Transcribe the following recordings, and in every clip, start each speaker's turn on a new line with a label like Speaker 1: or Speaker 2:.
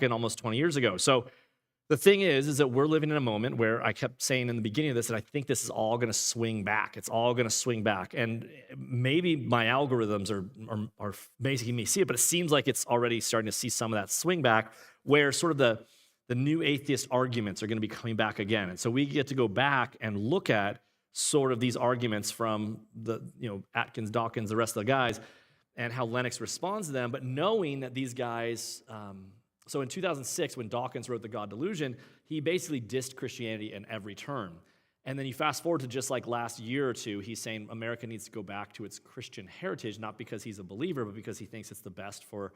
Speaker 1: almost 20 years ago. So the thing is that we're living in a moment where I kept saying in the beginning of this that I think this is all going to swing back. It's all going to swing back. And maybe my algorithms are making me see it, but it seems like it's already starting to see some of that swing back where sort of the new atheist arguments are going to be coming back again. And so we get to go back and look at sort of these arguments from the, Atkins, Dawkins, the rest of the guys, and how Lennox responds to them, but knowing that these guys, so in 2006, when Dawkins wrote The God Delusion, he basically dissed Christianity in every turn. And then you fast forward to just like last year or two, he's saying America needs to go back to its Christian heritage, not because he's a believer, but because he thinks it's the best for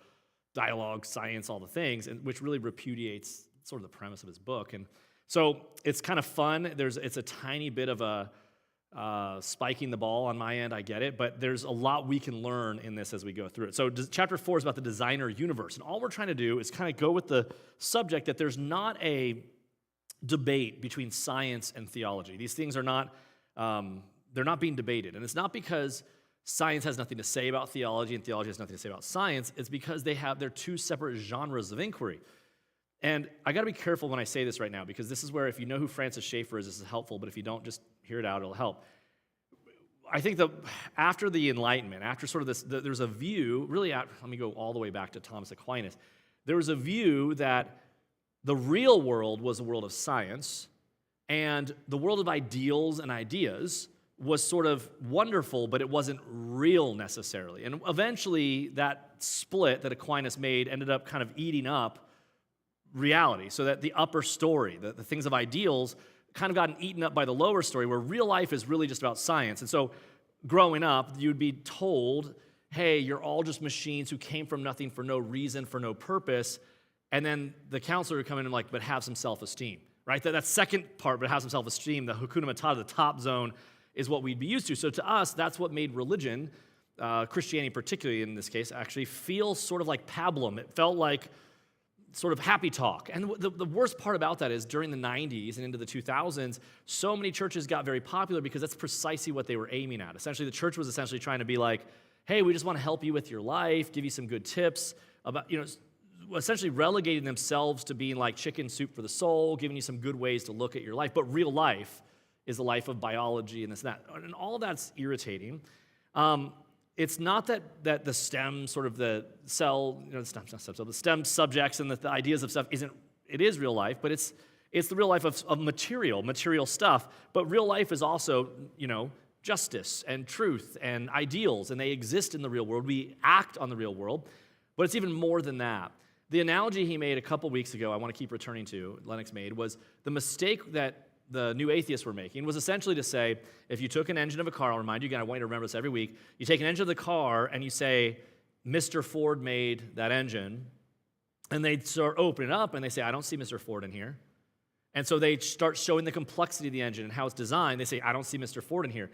Speaker 1: dialogue, science, all the things, and which really repudiates sort of the premise of his book. And so it's kind of fun. It's a tiny bit of a spiking the ball on my end, I get it, but there's a lot we can learn in this as we go through it. So chapter 4 is about the designer universe, and all we're trying to do is kind of go with the subject that there's not a debate between science and theology. These things are not, they're not being debated, and it's not because science has nothing to say about theology and theology has nothing to say about science. It's because they're two separate genres of inquiry. And I got to be careful when I say this right now, because this is where, if you know who Francis Schaeffer is, this is helpful, but if you don't, just hear it out, it'll help. I think that after the Enlightenment, after sort of this, there's a view, really, let me go all the way back to Thomas Aquinas. There was a view that the real world was the world of science, and the world of ideals and ideas was sort of wonderful, but it wasn't real necessarily. And eventually, that split that Aquinas made ended up kind of eating up reality, so that the upper story, the things of ideals, kind of gotten eaten up by the lower story, where real life is really just about science. And so growing up, you'd be told, hey, you're all just machines who came from nothing for no reason, for no purpose. And then the counselor would come in and like, but have some self-esteem, right? That second part, but have some self-esteem, the Hakuna Matata, the top zone, is what we'd be used to. So to us, that's what made religion, Christianity particularly in this case, actually feel sort of like pablum. It felt like sort of happy talk. And the worst part about that is during the 90s and into the 2000s, so many churches got very popular because that's precisely what they were aiming at. Essentially, the church was essentially trying to be like, hey, we just want to help you with your life, give you some good tips about, essentially relegating themselves to being like chicken soup for the soul, giving you some good ways to look at your life. But real life is the life of biology and this and that. And all of that's irritating. It's not that the STEM, sort of the cell, the STEM subjects and the ideas of stuff it is real life, but it's the real life of material stuff. But real life is also, justice and truth and ideals, and they exist in the real world. We act on the real world, but it's even more than that. The analogy he made a couple weeks ago, I want to keep returning to, Lennox made, was the mistake that the new atheists were making was essentially to say, if you took an engine of a car, I'll remind you again, I want you to remember this every week, you take an engine of the car and you say, Mr. Ford made that engine, and they start opening it up and they say, I don't see Mr. Ford in here. And so they start showing the complexity of the engine and how it's designed. They say, I don't see Mr. Ford in here.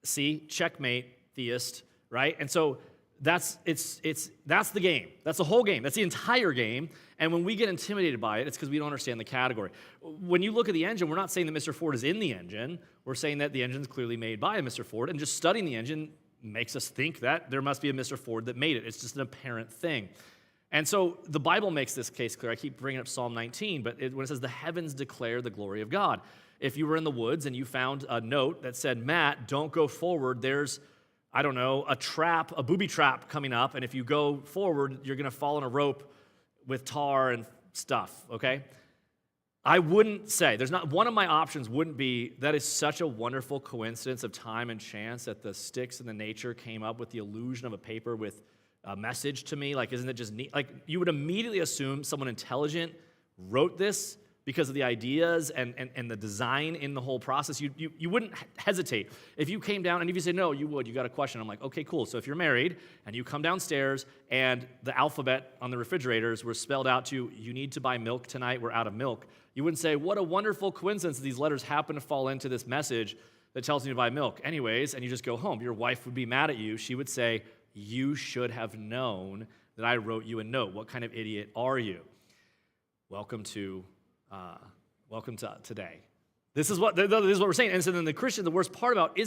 Speaker 1: See, checkmate, theist, right? And so that's the game. That's the whole game. That's the entire game. And when we get intimidated by it, it's because we don't understand the category. When you look at the engine, we're not saying that Mr. Ford is in the engine. We're saying that the engine is clearly made by a Mr. Ford, and just studying the engine makes us think that there must be a Mr. Ford that made it. It's just an apparent thing. And so the Bible makes this case clear. I keep bringing up Psalm 19, but when it says, the heavens declare the glory of God. If you were in the woods and you found a note that said, Matt, don't go forward, there's a booby trap coming up, and if you go forward, you're going to fall in a rope with tar and stuff, okay? I wouldn't say, one of my options wouldn't be, that is such a wonderful coincidence of time and chance that the sticks and the nature came up with the illusion of a paper with a message to me. Like, isn't it just neat? Like, you would immediately assume someone intelligent wrote this because of the ideas and the design in the whole process. You wouldn't hesitate. If you came down, and if you say, no, you would, you got a question. I'm like, okay, cool. So if you're married, and you come downstairs, and the alphabet on the refrigerators were spelled out to, you need to buy milk tonight, we're out of milk, you wouldn't say, what a wonderful coincidence that these letters happen to fall into this message that tells me to buy milk. Anyways, and you just go home. Your wife would be mad at you. She would say, you should have known that I wrote you a note. What kind of idiot are you? Welcome to today. This is what we're saying. And so then the Christian, the worst part about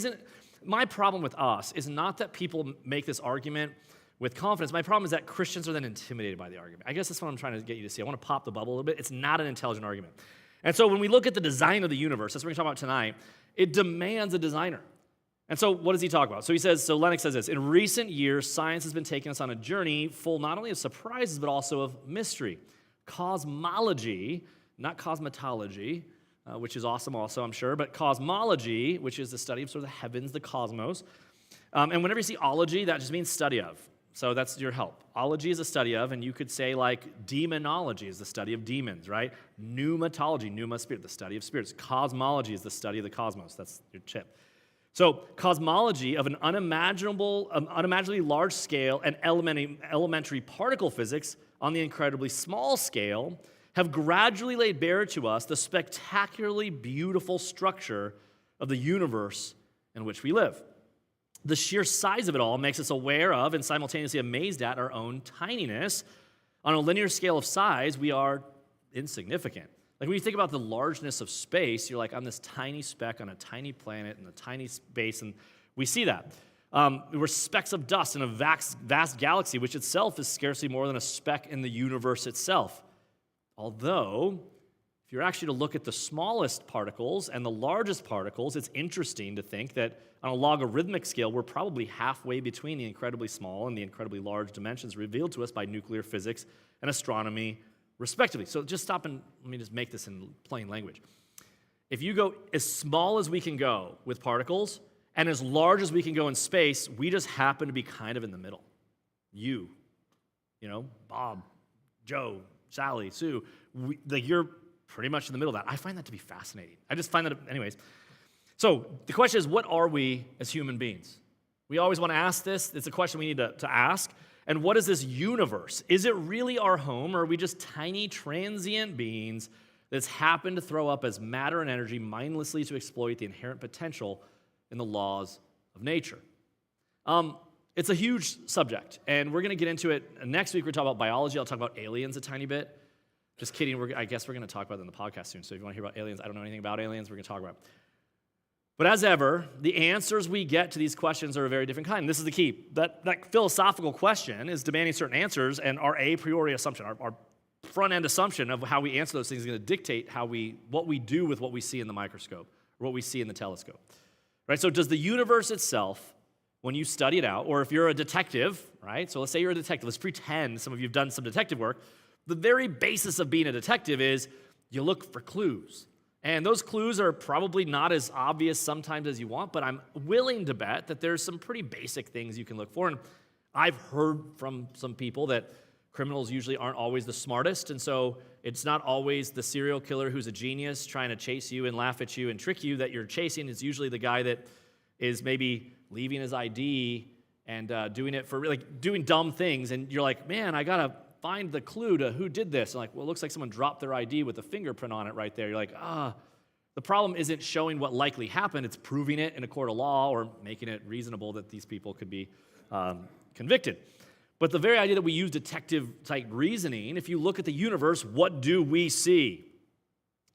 Speaker 1: my problem with us is not that people make this argument with confidence. My problem is that Christians are then intimidated by the argument. I guess that's what I'm trying to get you to see. I want to pop the bubble a little bit. It's not an intelligent argument. And so when we look at the design of the universe, that's what we're going to talk about tonight, it demands a designer. And so what does he talk about? So Lennox says this: in recent years, science has been taking us on a journey full not only of surprises, but also of mystery. Cosmology, not cosmetology, which is awesome also, I'm sure, but cosmology, which is the study of sort of the heavens, the cosmos. And whenever you see ology, that just means study of. So that's your help. Ology is a study of, and you could say like demonology is the study of demons, right? Pneumatology, pneuma, spirit, the study of spirits. Cosmology is the study of the cosmos. That's your chip. So cosmology of an unimaginably large scale and elementary particle physics on the incredibly small scale have gradually laid bare to us the spectacularly beautiful structure of the universe in which we live. The sheer size of it all makes us aware of and simultaneously amazed at our own tininess. On a linear scale of size, we are insignificant. Like when you think about the largeness of space, you're like, I'm this tiny speck on a tiny planet in a tiny space, and we see that. We're specks of dust in a vast galaxy, which itself is scarcely more than a speck in the universe itself. Although, if you're actually to look at the smallest particles and the largest particles, it's interesting to think that on a logarithmic scale, we're probably halfway between the incredibly small and the incredibly large dimensions revealed to us by nuclear physics and astronomy, respectively. So just stop and let me just make this in plain language. If you go as small as we can go with particles and as large as we can go in space, we just happen to be kind of in the middle. You know, Bob, Joe, Sally, Sue, you're pretty much in the middle of that. I find that to be fascinating. I just find that, anyways. So the question is, what are we as human beings? We always want to ask this. It's a question we need to ask. And what is this universe? Is it really our home, or are we just tiny transient beings that's happened to throw up as matter and energy mindlessly to exploit the inherent potential in the laws of nature? It's a huge subject, and we're going to get into it. Next week, we're talking about biology. I'll talk about aliens a tiny bit. Just kidding. I guess we're going to talk about it in the podcast soon. So if you want to hear about aliens, I don't know anything about aliens, we're going to talk about it. But as ever, the answers we get to these questions are a very different kind. This is the key. That philosophical question is demanding certain answers, and our a priori assumption, our front-end assumption of how we answer those things is going to dictate what we do with what we see in the microscope, or what we see in the telescope. Right? So does the universe itself, when you study it out, or if you're a detective, right? So let's say you're a detective. Let's pretend some of you have done some detective work. The very basis of being a detective is you look for clues. And those clues are probably not as obvious sometimes as you want, but I'm willing to bet that there's some pretty basic things you can look for. And I've heard from some people that criminals usually aren't always the smartest, and so it's not always the serial killer who's a genius trying to chase you and laugh at you and trick you that you're chasing. It's usually the guy that is maybe leaving his ID and doing it for doing dumb things, and you're like, man, I gotta find the clue to who did this. And well, it looks like someone dropped their ID with a fingerprint on it right there. You're like, the problem isn't showing what likely happened, it's proving it in a court of law or making it reasonable that these people could be convicted. But the very idea that we use detective-type reasoning, if you look at the universe, what do we see?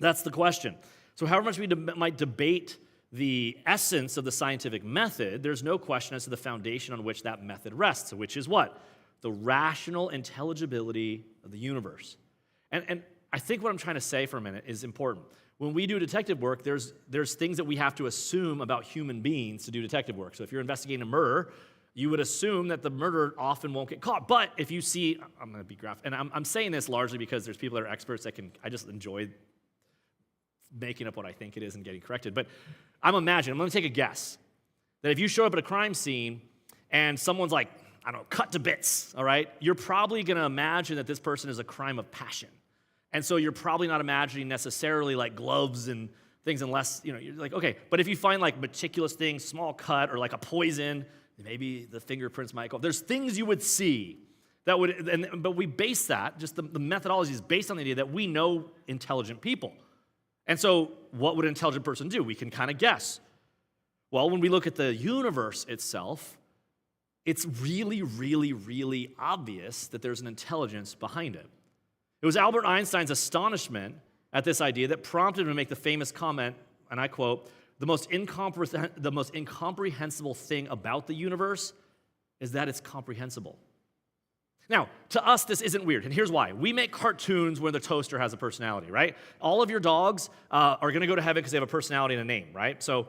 Speaker 1: That's the question. So however much we might debate the essence of the scientific method, there's no question as to the foundation on which that method rests, which is what? The rational intelligibility of the universe. And I think what I'm trying to say for a minute is important. When we do detective work, there's things that we have to assume about human beings to do detective work. So if you're investigating a murder, you would assume that the murderer often won't get caught. But if you see, I'm going to be graphic, and I'm saying this largely because there's people that are experts that I just enjoy making up what I think it is and getting corrected. But I'm going to take a guess, that if you show up at a crime scene and someone's like, I don't know, cut to bits, all right? You're probably going to imagine that this person is a crime of passion. And so you're probably not imagining necessarily like gloves and things unless, you're like, okay. But if you find like meticulous things, small cut or like a poison, maybe the fingerprints might go. There's things you would see that but we base that, just the methodology is based on the idea that we know intelligent people. And so what would an intelligent person do? We can kind of guess. Well, when we look at the universe itself, it's really, really, really obvious that there's an intelligence behind it. It was Albert Einstein's astonishment at this idea that prompted him to make the famous comment, and I quote, the most incomprehensible thing about the universe is that it's comprehensible. Now, to us, this isn't weird, and here's why. We make cartoons where the toaster has a personality, right? All of your dogs are going to go to heaven because they have a personality and a name, right? So,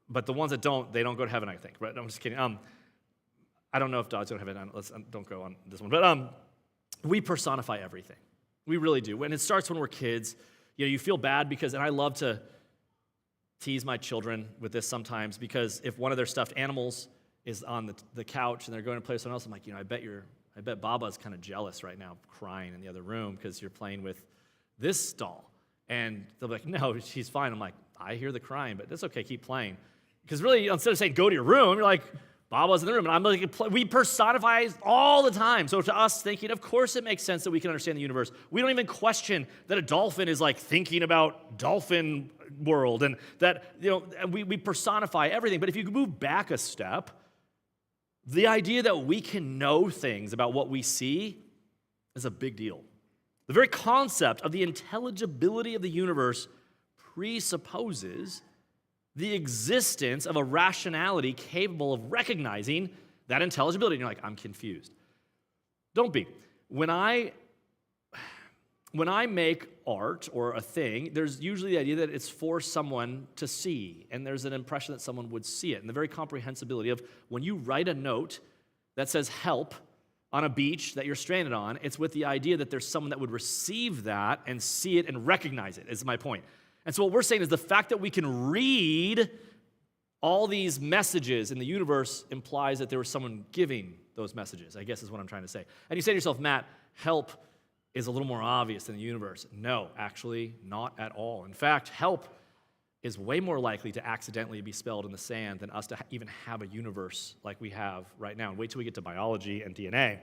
Speaker 1: but the ones that don't, they don't go to heaven, I think. Right? I'm just kidding. I don't know if dogs go to heaven. Don't go on this one. But we personify everything. We really do. And it starts when we're kids. You feel bad because, and I love to tease my children with this sometimes, because if one of their stuffed animals is on the couch and they're going to play with someone else, I'm like, I bet Baba's kind of jealous right now, crying in the other room because you're playing with this doll. And they'll be like, no, she's fine. I'm like, I hear the crying, but that's okay, keep playing. Because really, instead of saying, go to your room, you're like, Baba's in the room. And I'm like, we personify all the time. So to us thinking, of course it makes sense that we can understand the universe. We don't even question that a dolphin is like thinking about dolphin world, and that, we personify everything. But if you move back a step, the idea that we can know things about what we see is a big deal. The very concept of the intelligibility of the universe presupposes the existence of a rationality capable of recognizing that intelligibility. And you're like, I'm confused. Don't be. When I make art or a thing, there's usually the idea that it's for someone to see, and there's an impression that someone would see it. And the very comprehensibility of when you write a note that says help on a beach that you're stranded on, it's with the idea that there's someone that would receive that and see it and recognize it, is my point. And so what we're saying is the fact that we can read all these messages in the universe implies that there was someone giving those messages, I guess is what I'm trying to say. And you say to yourself, Matt, help is a little more obvious than the universe. No, actually, not at all. In fact, help is way more likely to accidentally be spelled in the sand than us to even have a universe like we have right now. And wait till we get to biology and DNA.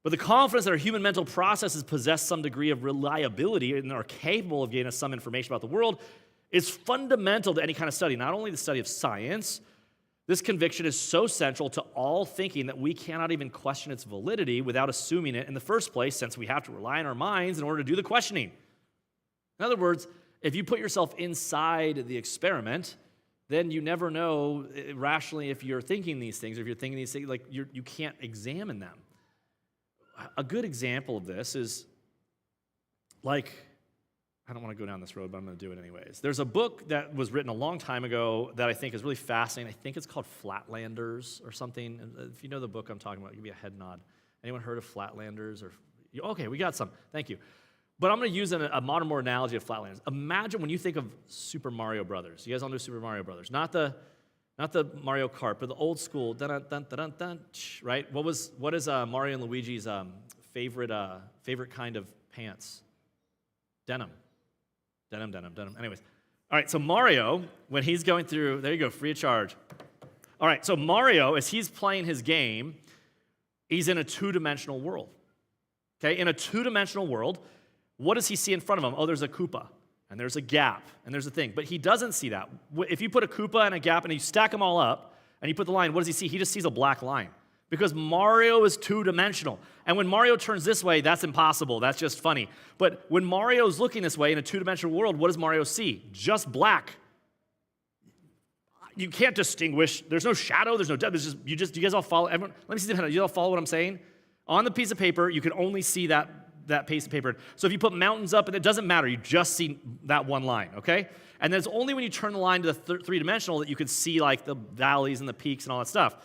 Speaker 1: But the confidence that our human mental processes possess some degree of reliability and are capable of giving us some information about the world is fundamental to any kind of study, not only the study of science. This conviction is so central to all thinking that we cannot even question its validity without assuming it in the first place, since we have to rely on our minds in order to do the questioning. In other words, if you put yourself inside the experiment, then you never know rationally if you're thinking these things, or if you're thinking these things, like you can't examine them. A good example of this is, like, I don't want to go down this road, but I'm going to do it anyways. There's a book that was written a long time ago that I think is really fascinating. I think it's called Flatlanders or something. If you know the book I'm talking about, give me a head nod. Anyone heard of Flatlanders? Okay, we got some. Thank you. But I'm going to use a modern more analogy of Flatlanders. Imagine when you think of Super Mario Brothers. You guys all know Super Mario Brothers. Not the Mario Kart, but the old school, dun-dun-dun-dun-dun, right? What is Mario and Luigi's favorite kind of pants? Denim. Anyways. All right, so Mario, when he's going through, there you go, free of charge. All right, so Mario, as he's playing his game, he's in a two-dimensional world. Okay, in a two-dimensional world, what does he see in front of him? Oh, there's a Koopa, and there's a gap, and there's a thing. But he doesn't see that. If you put a Koopa and a gap and you stack them all up, and you put the line, what does he see? He just sees a black line. Because Mario is two-dimensional. And when Mario turns this way, that's impossible. That's just funny. But when Mario's looking this way in a two-dimensional world, what does Mario see? Just black. You can't distinguish. There's no shadow. There's no depth. You guys all follow. Everyone, let me see the pen. You all follow what I'm saying? On the piece of paper, you can only see that piece of paper. So if you put mountains up, and it doesn't matter. You just see that one line, okay? And then it's only when you turn the line to the three-dimensional that you can see like the valleys and the peaks and all that stuff.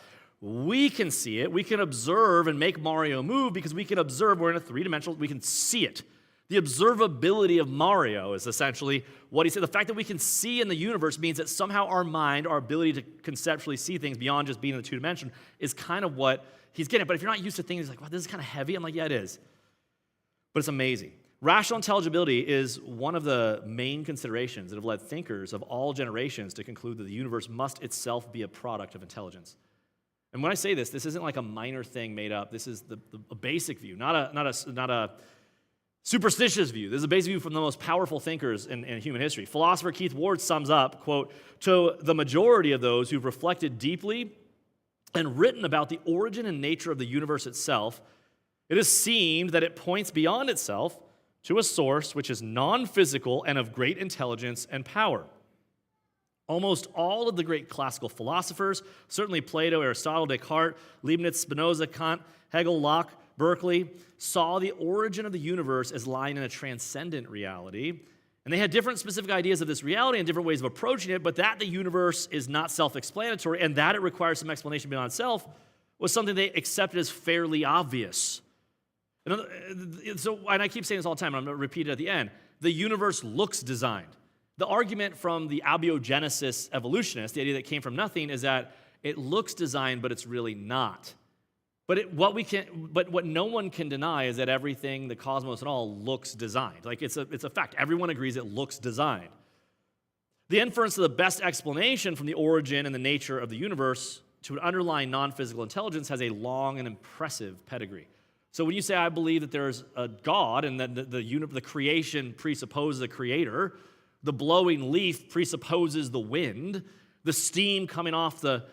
Speaker 1: We can see it. We can observe and make Mario move because we can observe. We're in a three-dimensional. We can see it. The observability of Mario is essentially what he said. The fact that we can see in the universe means that somehow our mind, our ability to conceptually see things beyond just being in the two-dimension is kind of what he's getting at. But if you're not used to things, like, wow, this is kind of heavy. I'm like, yeah, it is. But it's amazing. Rational intelligibility is one of the main considerations that have led thinkers of all generations to conclude that the universe must itself be a product of intelligence. And when I say this isn't like a minor thing made up. This is a basic view, not a superstitious view. This is a basic view from the most powerful thinkers in human history. Philosopher Keith Ward sums up, quote, to the majority of those who've reflected deeply and written about the origin and nature of the universe itself, it has seemed that it points beyond itself to a source which is non-physical and of great intelligence and power. Almost all of the great classical philosophers, certainly Plato, Aristotle, Descartes, Leibniz, Spinoza, Kant, Hegel, Locke, Berkeley, saw the origin of the universe as lying in a transcendent reality. And they had different specific ideas of this reality and different ways of approaching it, but that the universe is not self-explanatory and that it requires some explanation beyond self was something they accepted as fairly obvious. And I keep saying this all the time, and I'm going to repeat it at the end. The universe looks designed. The argument from the abiogenesis evolutionists, the idea that came from nothing, is that it looks designed, but it's really not. But what no one can deny is that everything, the cosmos and all, looks designed. Like it's a fact. Everyone agrees it looks designed. The inference of the best explanation from the origin and the nature of the universe to an underlying non-physical intelligence has a long and impressive pedigree. So when you say, I believe that there's a God and that the creation presupposes a creator, the blowing leaf presupposes the wind, the steam coming off the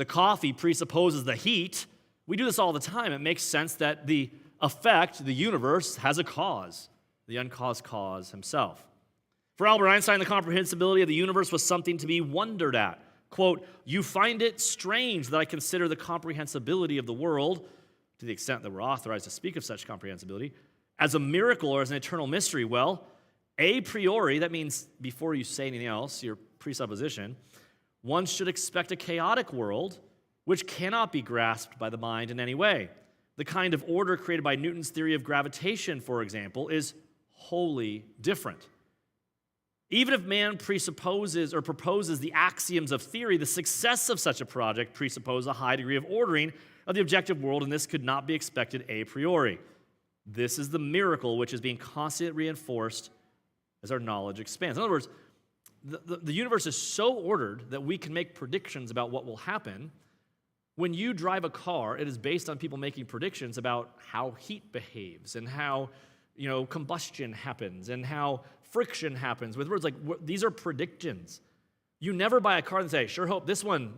Speaker 1: coffee presupposes the heat. We do this all the time. It makes sense that the effect, the universe, has a cause, the uncaused cause himself. For Albert Einstein, the comprehensibility of the universe was something to be wondered at. Quote, you find it strange that I consider the comprehensibility of the world, to the extent that we're authorized to speak of such comprehensibility, as a miracle or as an eternal mystery. Well, a priori, that means before you say anything else, your presupposition, one should expect a chaotic world which cannot be grasped by the mind in any way. The kind of order created by Newton's theory of gravitation, for example, is wholly different. Even if man presupposes or proposes the axioms of theory, the success of such a project presupposes a high degree of ordering of the objective world, and this could not be expected a priori. This is the miracle which is being constantly reinforced as our knowledge expands. In other words, the universe is so ordered that we can make predictions about what will happen. When you drive a car, it is based on people making predictions about how heat behaves and how, combustion happens and how friction happens. With words like, these are predictions. You never buy a car and say, sure hope this one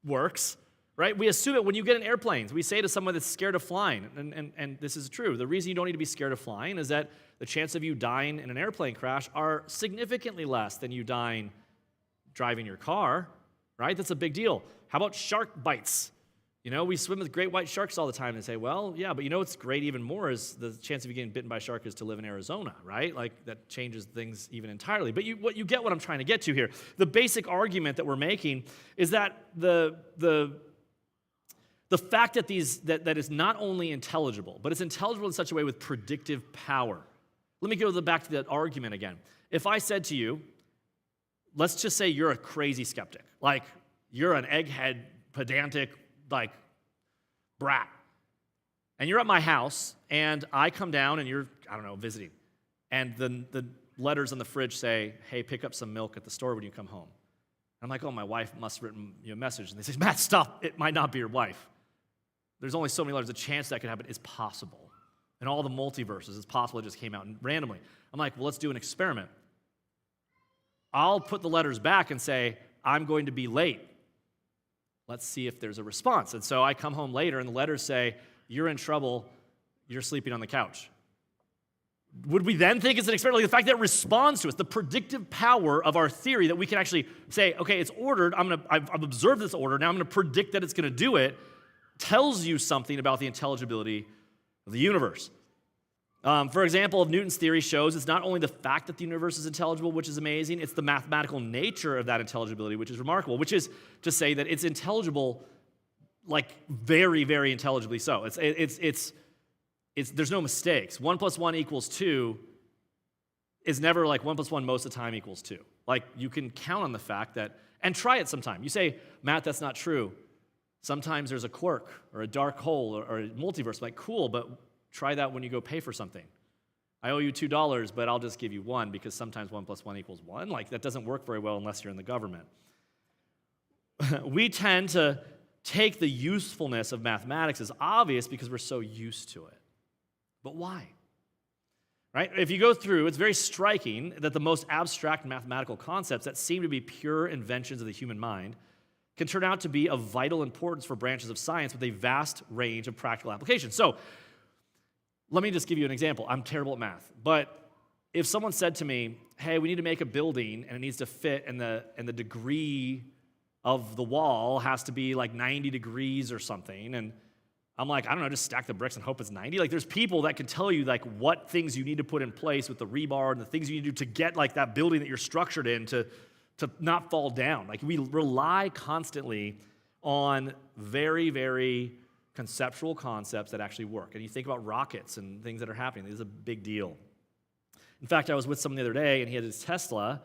Speaker 1: works, right? We assume it when you get in airplanes. We say to someone that's scared of flying, and this is true. The reason you don't need to be scared of flying is that the chance of you dying in an airplane crash are significantly less than you dying driving your car, right? That's a big deal. How about shark bites? We swim with great white sharks all the time and say, well, yeah, but what's great even more is the chance of you getting bitten by a shark is to live in Arizona, right? Like that changes things even entirely. But you get what I'm trying to get to here. The basic argument that we're making is that the fact that that is not only intelligible, but it's intelligible in such a way with predictive power. Let me go back to that argument again. If I said to you, let's just say you're a crazy skeptic, like you're an egghead, pedantic, like brat, and you're at my house, and I come down, and you're, visiting, and the letters on the fridge say, hey, pick up some milk at the store when you come home. I'm like, oh, my wife must have written you a message, and they say, Matt, stop, it might not be your wife. There's only so many letters. The chance that could happen is possible. In all the multiverses, it's possible it just came out randomly. I'm like, well, let's do an experiment. I'll put the letters back and say, I'm going to be late. Let's see if there's a response. And so I come home later, and the letters say, you're in trouble, you're sleeping on the couch. Would we then think it's an experiment? Like the fact that it responds to us, the predictive power of our theory that we can actually say, okay, it's ordered, I've observed this order, now I'm going to predict that it's going to do it, tells you something about the intelligibility of the universe. For example, Newton's theory shows it's not only the fact that the universe is intelligible, which is amazing, it's the mathematical nature of that intelligibility, which is remarkable, which is to say that it's intelligible, like very, very intelligibly so. There's no mistakes. 1 + 1 = 2 is never like 1 + 1 most of the time equals 2. Like you can count on the fact that, and try it sometime. You say, Matt, that's not true. Sometimes there's a quirk or a dark hole or a multiverse. I'm like, cool, but try that when you go pay for something. I owe you $2, but I'll just give you 1 because sometimes 1 + 1 = 1. Like that doesn't work very well unless you're in the government. We tend to take the usefulness of mathematics as obvious because we're so used to it. But why? Right? If you go through, it's very striking that the most abstract mathematical concepts that seem to be pure inventions of the human mind can turn out to be of vital importance for branches of science with a vast range of practical applications. So, let me just give you an example. I'm terrible at math, but if someone said to me, hey, we need to make a building and it needs to fit and the degree of the wall has to be like 90 degrees or something, and I'm like, I don't know, just stack the bricks and hope it's 90. Like there's people that can tell you like what things you need to put in place with the rebar and the things you need to do to get like that building that you're structured in to not fall down. Like we rely constantly on very, very conceptual concepts that actually work. And you think about rockets and things that are happening. This is a big deal. In fact, I was with someone the other day, and he had his Tesla,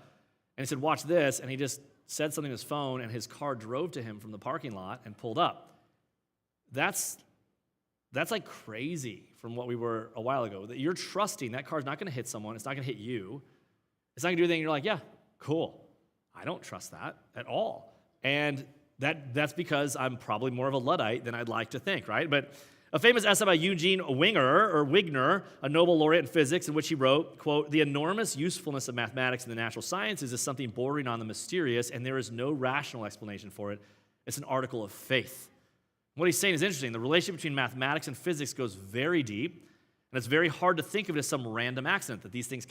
Speaker 1: and he said, watch this, and he just said something on his phone, and his car drove to him from the parking lot and pulled up. That's like crazy from what we were a while ago. That you're trusting that car's not going to hit someone. It's not going to hit you. It's not going to do anything. You're like, yeah, cool. I don't trust that at all. And that's because I'm probably more of a Luddite than I'd like to think, right? But a famous essay by Eugene Wigner, a Nobel laureate in physics, in which he wrote, quote, "The enormous usefulness of mathematics and the natural sciences is something bordering on the mysterious, and there is no rational explanation for it. It's an article of faith." What he's saying is interesting. The relationship between mathematics and physics goes very deep, and it's very hard to think of it as some random accident, that these things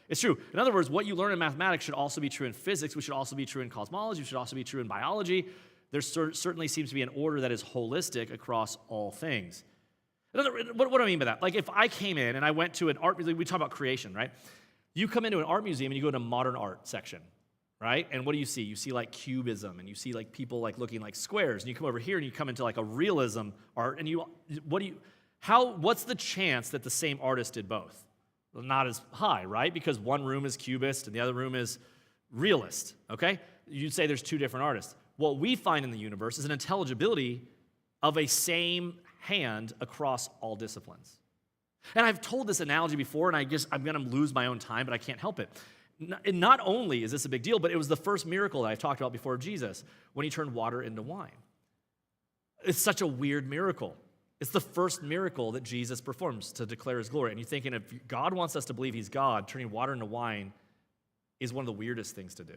Speaker 1: it's true. In other words, what you learn in mathematics should also be true in physics, which should also be true in cosmology, which should also be true in biology. There certainly seems to be an order that is holistic across all things. What do I mean by that? Like if I came in and I went to an art museum, we talk about creation, right? You come into an art museum and you go to modern art section, right? And what do you see? You see like cubism, and you see like people like looking like squares, and you come over here and you come into like a realism art, and what's the chance that the same artist did both? Well, not as high, right? Because one room is cubist and the other room is realist, okay? You'd say there's two different artists. What we find in the universe is an intelligibility of a same hand across all disciplines. And I've told this analogy before, and I'm going to lose my own time, but I can't help it. Not only is this a big deal, but it was the first miracle that I've talked about before of Jesus, when he turned water into wine. It's such a weird miracle. It's the first miracle that Jesus performs to declare his glory. And you're thinking, if God wants us to believe he's God, turning water into wine is one of the weirdest things to do.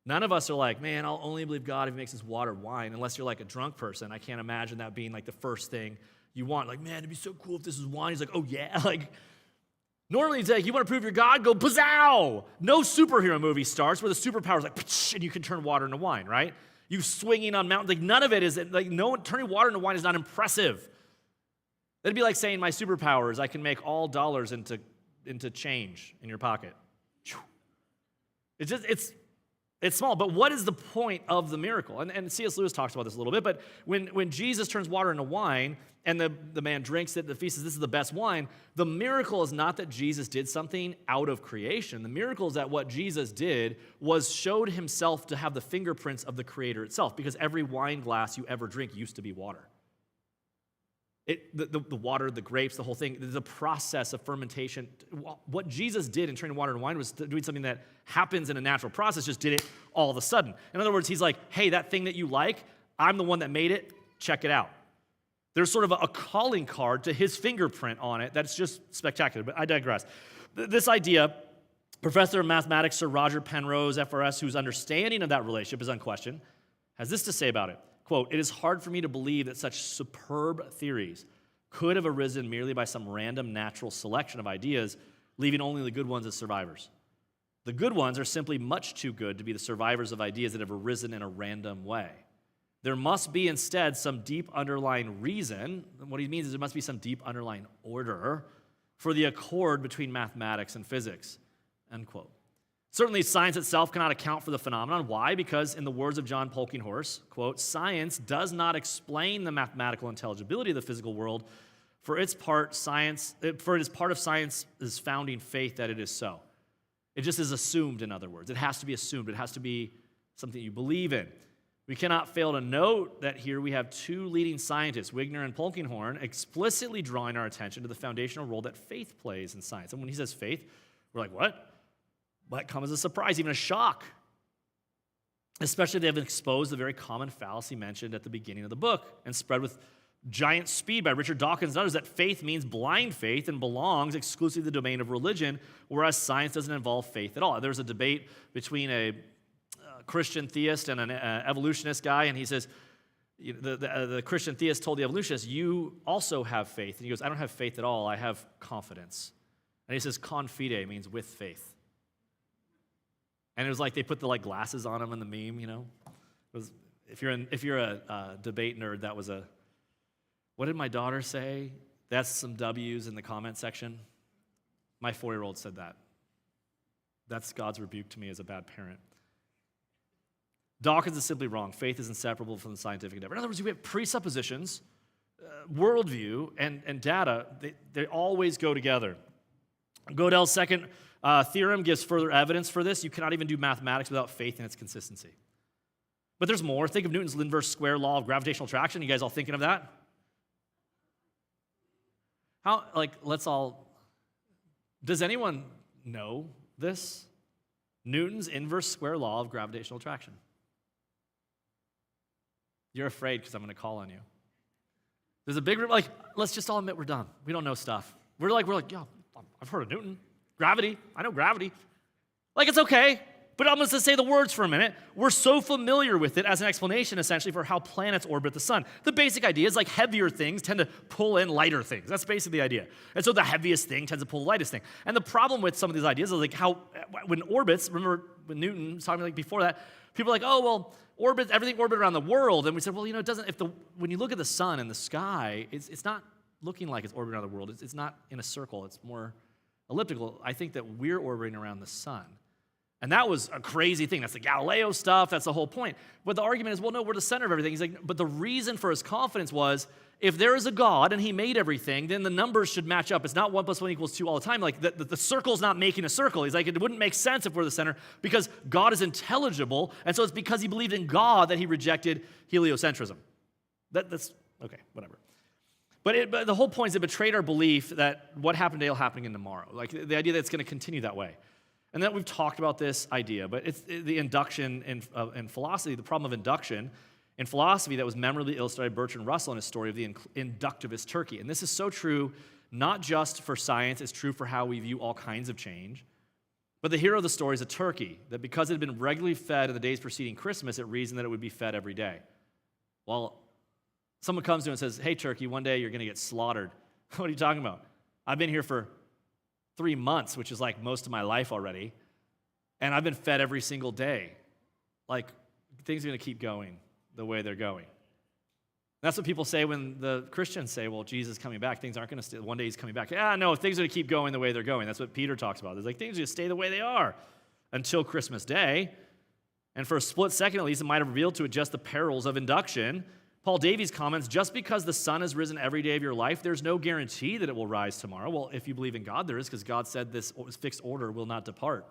Speaker 1: None of us are like, man, I'll only believe God if he makes his water wine, unless you're like a drunk person. I can't imagine that being like the first thing you want. Like, man, it'd be so cool if this was wine. He's like, oh yeah. Like, normally it's like, you want to prove you're God? Go bazzow. No superhero movie starts where the superpower is like, and you can turn water into wine, right? You swinging on mountains. Like, none of it is, like, turning water into wine is not impressive. That'd be like saying my superpower is I can make all dollars into change in your pocket. It's small, but what is the point of the miracle? And C.S. Lewis talks about this a little bit, but when Jesus turns water into wine and the man drinks it, the feast says, this is the best wine, the miracle is not that Jesus did something out of creation. The miracle is that what Jesus did was showed himself to have the fingerprints of the Creator itself, because every wine glass you ever drink used to be water. The water, the grapes, the whole thing, the process of fermentation. What Jesus did in turning water into wine was doing something that happens in a natural process, just did it all of a sudden. In other words, he's like, hey, that thing that you like, I'm the one that made it, check it out. There's sort of a calling card to his fingerprint on it that's just spectacular, but I digress. This idea, Professor of Mathematics Sir Roger Penrose, FRS, whose understanding of that relationship is unquestioned, has this to say about it. Quote, "It is hard for me to believe that such superb theories could have arisen merely by some random natural selection of ideas, leaving only the good ones as survivors. The good ones are simply much too good to be the survivors of ideas that have arisen in a random way. There must be instead some deep underlying reason." What he means is there must be some deep underlying order for the accord between mathematics and physics, end quote. Certainly, science itself cannot account for the phenomenon. Why? Because, in the words of John Polkinghorst, quote, "Science does not explain the mathematical intelligibility of the physical world. For it is part of science's founding faith that it is so." It just is assumed, in other words. It has to be assumed. It has to be something you believe in. We cannot fail to note that here we have two leading scientists, Wigner and Polkinghorst, explicitly drawing our attention to the foundational role that faith plays in science. And when he says faith, we're like, what? That comes as a surprise, even a shock. Especially if they have exposed the very common fallacy mentioned at the beginning of the book and spread with giant speed by Richard Dawkins and others, that faith means blind faith and belongs exclusively to the domain of religion, whereas science doesn't involve faith at all. There's a debate between a Christian theist and an evolutionist guy, and he says, the Christian theist told the evolutionist, "You also have faith." And he goes, "I don't have faith at all, I have confidence." And he says, "Confide" means with faith. And it was like they put the glasses on him in the meme, you know. It was, if you're a debate nerd, that was a What did my daughter say? That's some W's in the comment section. My 4-year-old said that. That's God's rebuke to me as a bad parent. Dawkins is simply wrong. Faith is inseparable from the scientific endeavor. In other words, we have presuppositions, worldview, and data. They always go together. Gödel's second theorem gives further evidence for this. You cannot even do mathematics without faith in its consistency. But there's more. Think of Newton's inverse square law of gravitational attraction. You guys all thinking of that? Does anyone know this? Newton's inverse square law of gravitational attraction. You're afraid because I'm going to call on you. There's a big, let's just all admit we're dumb. We don't know stuff. We're like, yeah, I've heard of Newton. Gravity, I know gravity. It's okay, but I'm going to say the words for a minute. We're so familiar with it as an explanation, essentially, for how planets orbit the sun. The basic idea is heavier things tend to pull in lighter things. That's basically the idea. And so the heaviest thing tends to pull the lightest thing. And the problem with some of these ideas is how, when orbits, remember when Newton was talking before that, people are oh, well, everything orbited around the world. And we said, well, it doesn't, when you look at the sun and the sky, it's not looking like it's orbiting around the world. It's not in a circle. It's more elliptical. I think that we're orbiting around the sun. And that was a crazy thing. That's the Galileo stuff. That's the whole point. But the argument is, well, no, we're the center of everything. He's but the reason for his confidence was, if there is a God and he made everything, then the numbers should match up. It's not 1 + 1 = 2 all the time. The circle's not making a circle. He's it wouldn't make sense if we're the center because God is intelligible. And so it's because he believed in God that he rejected heliocentrism. That's, okay, whatever. But the whole point is it betrayed our belief that what happened today will happen again tomorrow. The idea that it's going to continue that way. And then we've talked about this idea, but it's the induction in philosophy, the problem of induction in philosophy that was memorably illustrated by Bertrand Russell in his story of the inductivist turkey. And this is so true, not just for science, it's true for how we view all kinds of change. But the hero of the story is a turkey that because it had been regularly fed in the days preceding Christmas, it reasoned that it would be fed every day. Well, someone comes to him and says, hey, turkey, one day you're going to get slaughtered. What are you talking about? I've been here for 3 months, which is most of my life already, and I've been fed every single day. Things are going to keep going the way they're going. That's what people say when the Christians say, well, Jesus is coming back. Things aren't going to stay. One day he's coming back. No, things are going to keep going the way they're going. That's what Peter talks about. It's things are going to stay the way they are until Christmas Day. And for a split second, at least, it might have revealed to it just the perils of induction. Paul Davies comments, just because the sun has risen every day of your life, there's no guarantee that it will rise tomorrow. Well, if you believe in God, there is, because God said this fixed order will not depart.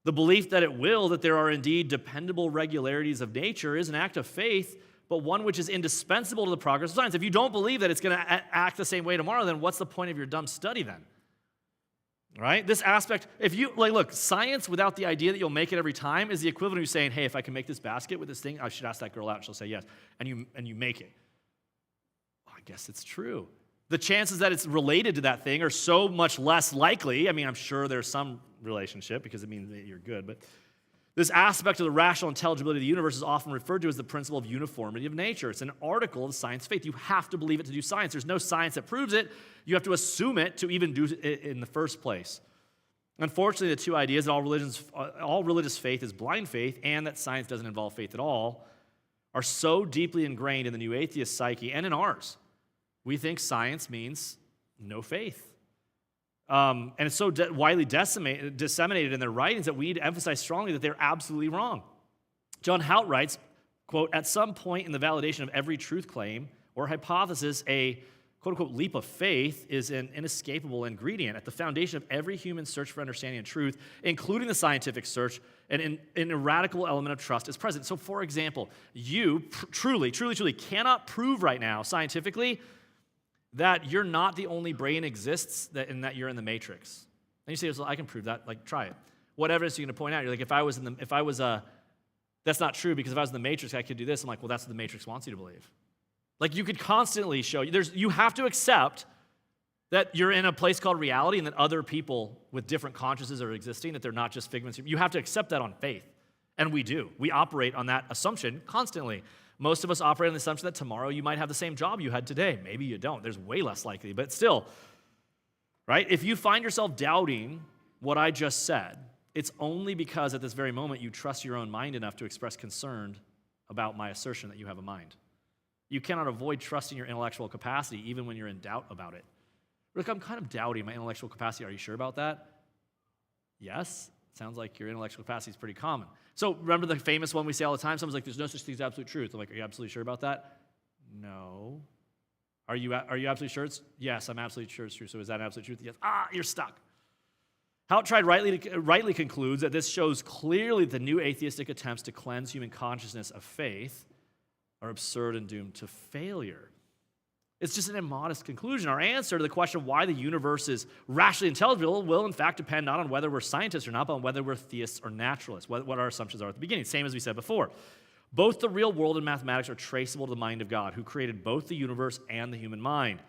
Speaker 1: The belief that it will, that there are indeed dependable regularities of nature, is an act of faith, but one which is indispensable to the progress of science. If you don't believe that it's going to act the same way tomorrow, then what's the point of your dumb study then? Right? This aspect, if you, look, science without the idea that you'll make it every time is the equivalent of you saying, hey, if I can make this basket with this thing, I should ask that girl out, and she'll say yes. And you make it. Well, I guess it's true. The chances that it's related to that thing are so much less likely. I mean, I'm sure there's some relationship because it means that you're good, but this aspect of the rational intelligibility of the universe is often referred to as the principle of uniformity of nature. It's an article of science faith. You have to believe it to do science. There's no science that proves it. You have to assume it to even do it in the first place. Unfortunately, the two ideas that all religious faith is blind faith and that science doesn't involve faith at all are so deeply ingrained in the new atheist psyche and in ours. We think science means no faith. And it's so widely disseminated in their writings that we need to emphasize strongly that they're absolutely wrong. John Hout writes, quote, at some point in the validation of every truth claim or hypothesis, a quote-unquote leap of faith is an inescapable ingredient at the foundation of every human search for understanding and truth, including the scientific search, and an ineradicable element of trust is present. So, for example, you truly cannot prove right now scientifically that you're not the only brain exists and that you're in the matrix. And you say, well, I can prove that. Try it. What evidence are you going to point out? You're that's not true because if I was in the matrix, I could do this. I'm well, that's what the matrix wants you to believe. You could constantly show, you have to accept that you're in a place called reality and that other people with different consciousnesses are existing, that they're not just figments. You have to accept that on faith. And we do. We operate on that assumption constantly. Most of us operate on the assumption that tomorrow you might have the same job you had today. Maybe you don't. There's way less likely, but still, right? If you find yourself doubting what I just said, it's only because at this very moment you trust your own mind enough to express concern about my assertion that you have a mind. You cannot avoid trusting your intellectual capacity even when you're in doubt about it. Look, I'm kind of doubting my intellectual capacity. Are you sure about that? Yes. Sounds like your intellectual capacity is pretty common. So remember the famous one we say all the time? Someone's like, there's no such thing as absolute truth. I'm like, are you absolutely sure about that? No. Are you absolutely sure? Yes, I'm absolutely sure it's true. So is that an absolute truth? Yes. You're stuck. Houtright rightly concludes that this shows clearly the new atheistic attempts to cleanse human consciousness of faith are absurd and doomed to failure. It's just an immodest conclusion. Our answer to the question why the universe is rationally intelligible will, in fact, depend not on whether we're scientists or not, but on whether we're theists or naturalists, what our assumptions are at the beginning, same as we said before. Both the real world and mathematics are traceable to the mind of God, who created both the universe and the human mind.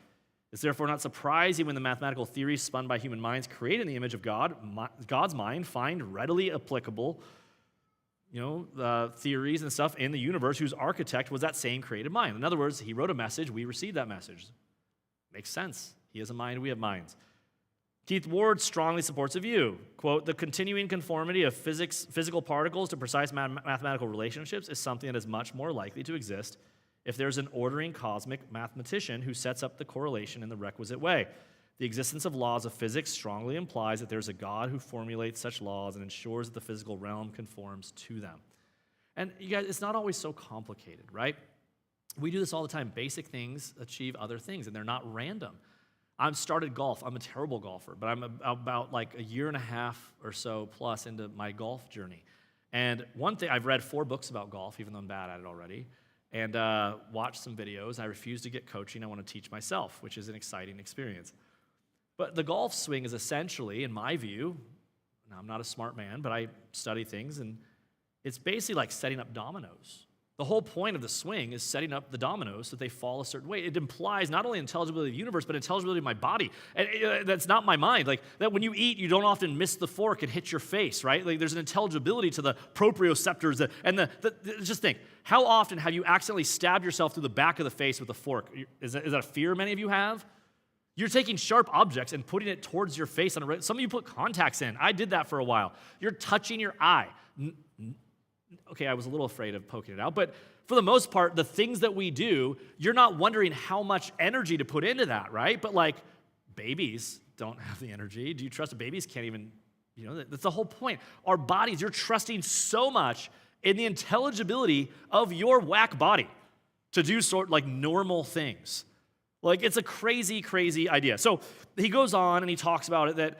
Speaker 1: It's therefore not surprising when the mathematical theories spun by human minds created in the image of God, God's mind, find readily applicable theories and stuff in the universe whose architect was that same created mind. In other words, he wrote a message, we received that message. Makes sense. He has a mind, we have minds. Keith Ward strongly supports a view, quote, the continuing conformity of physical particles to precise mathematical relationships is something that is much more likely to exist if there's an ordering cosmic mathematician who sets up the correlation in the requisite way. The existence of laws of physics strongly implies that there's a God who formulates such laws and ensures that the physical realm conforms to them. And you guys, it's not always so complicated, right? We do this all the time. Basic things achieve other things, and they're not random. I've started golf. I'm a terrible golfer, but I'm about like a year and a half or so plus into my golf journey. And one thing, I've read 4 books about golf, even though I'm bad at it already, and watched some videos. I refuse to get coaching. I want to teach myself, which is an exciting experience. But the golf swing is essentially, in my view, now I'm not a smart man, but I study things, and it's basically like setting up dominoes. The whole point of the swing is setting up the dominoes so that they fall a certain way. It implies not only intelligibility of the universe, but intelligibility of my body. And that's not my mind. Like that when you eat, you don't often miss the fork and hit your face, right? Like there's an intelligibility to the proprioceptors. Just think, how often have you accidentally stabbed yourself through the back of the face with a fork? Is that a fear many of you have? You're taking sharp objects and putting it towards your face. Some of you put contacts in. I did that for a while. You're touching your eye. Okay, I was a little afraid of poking it out, but for the most part, the things that we do, you're not wondering how much energy to put into that, right? But like babies don't have the energy. Do you trust babies? Can't even, that's the whole point. Our bodies, you're trusting so much in the intelligibility of your whack body to do sort like normal things. Like, it's a crazy, crazy idea. So he goes on and he talks about it that,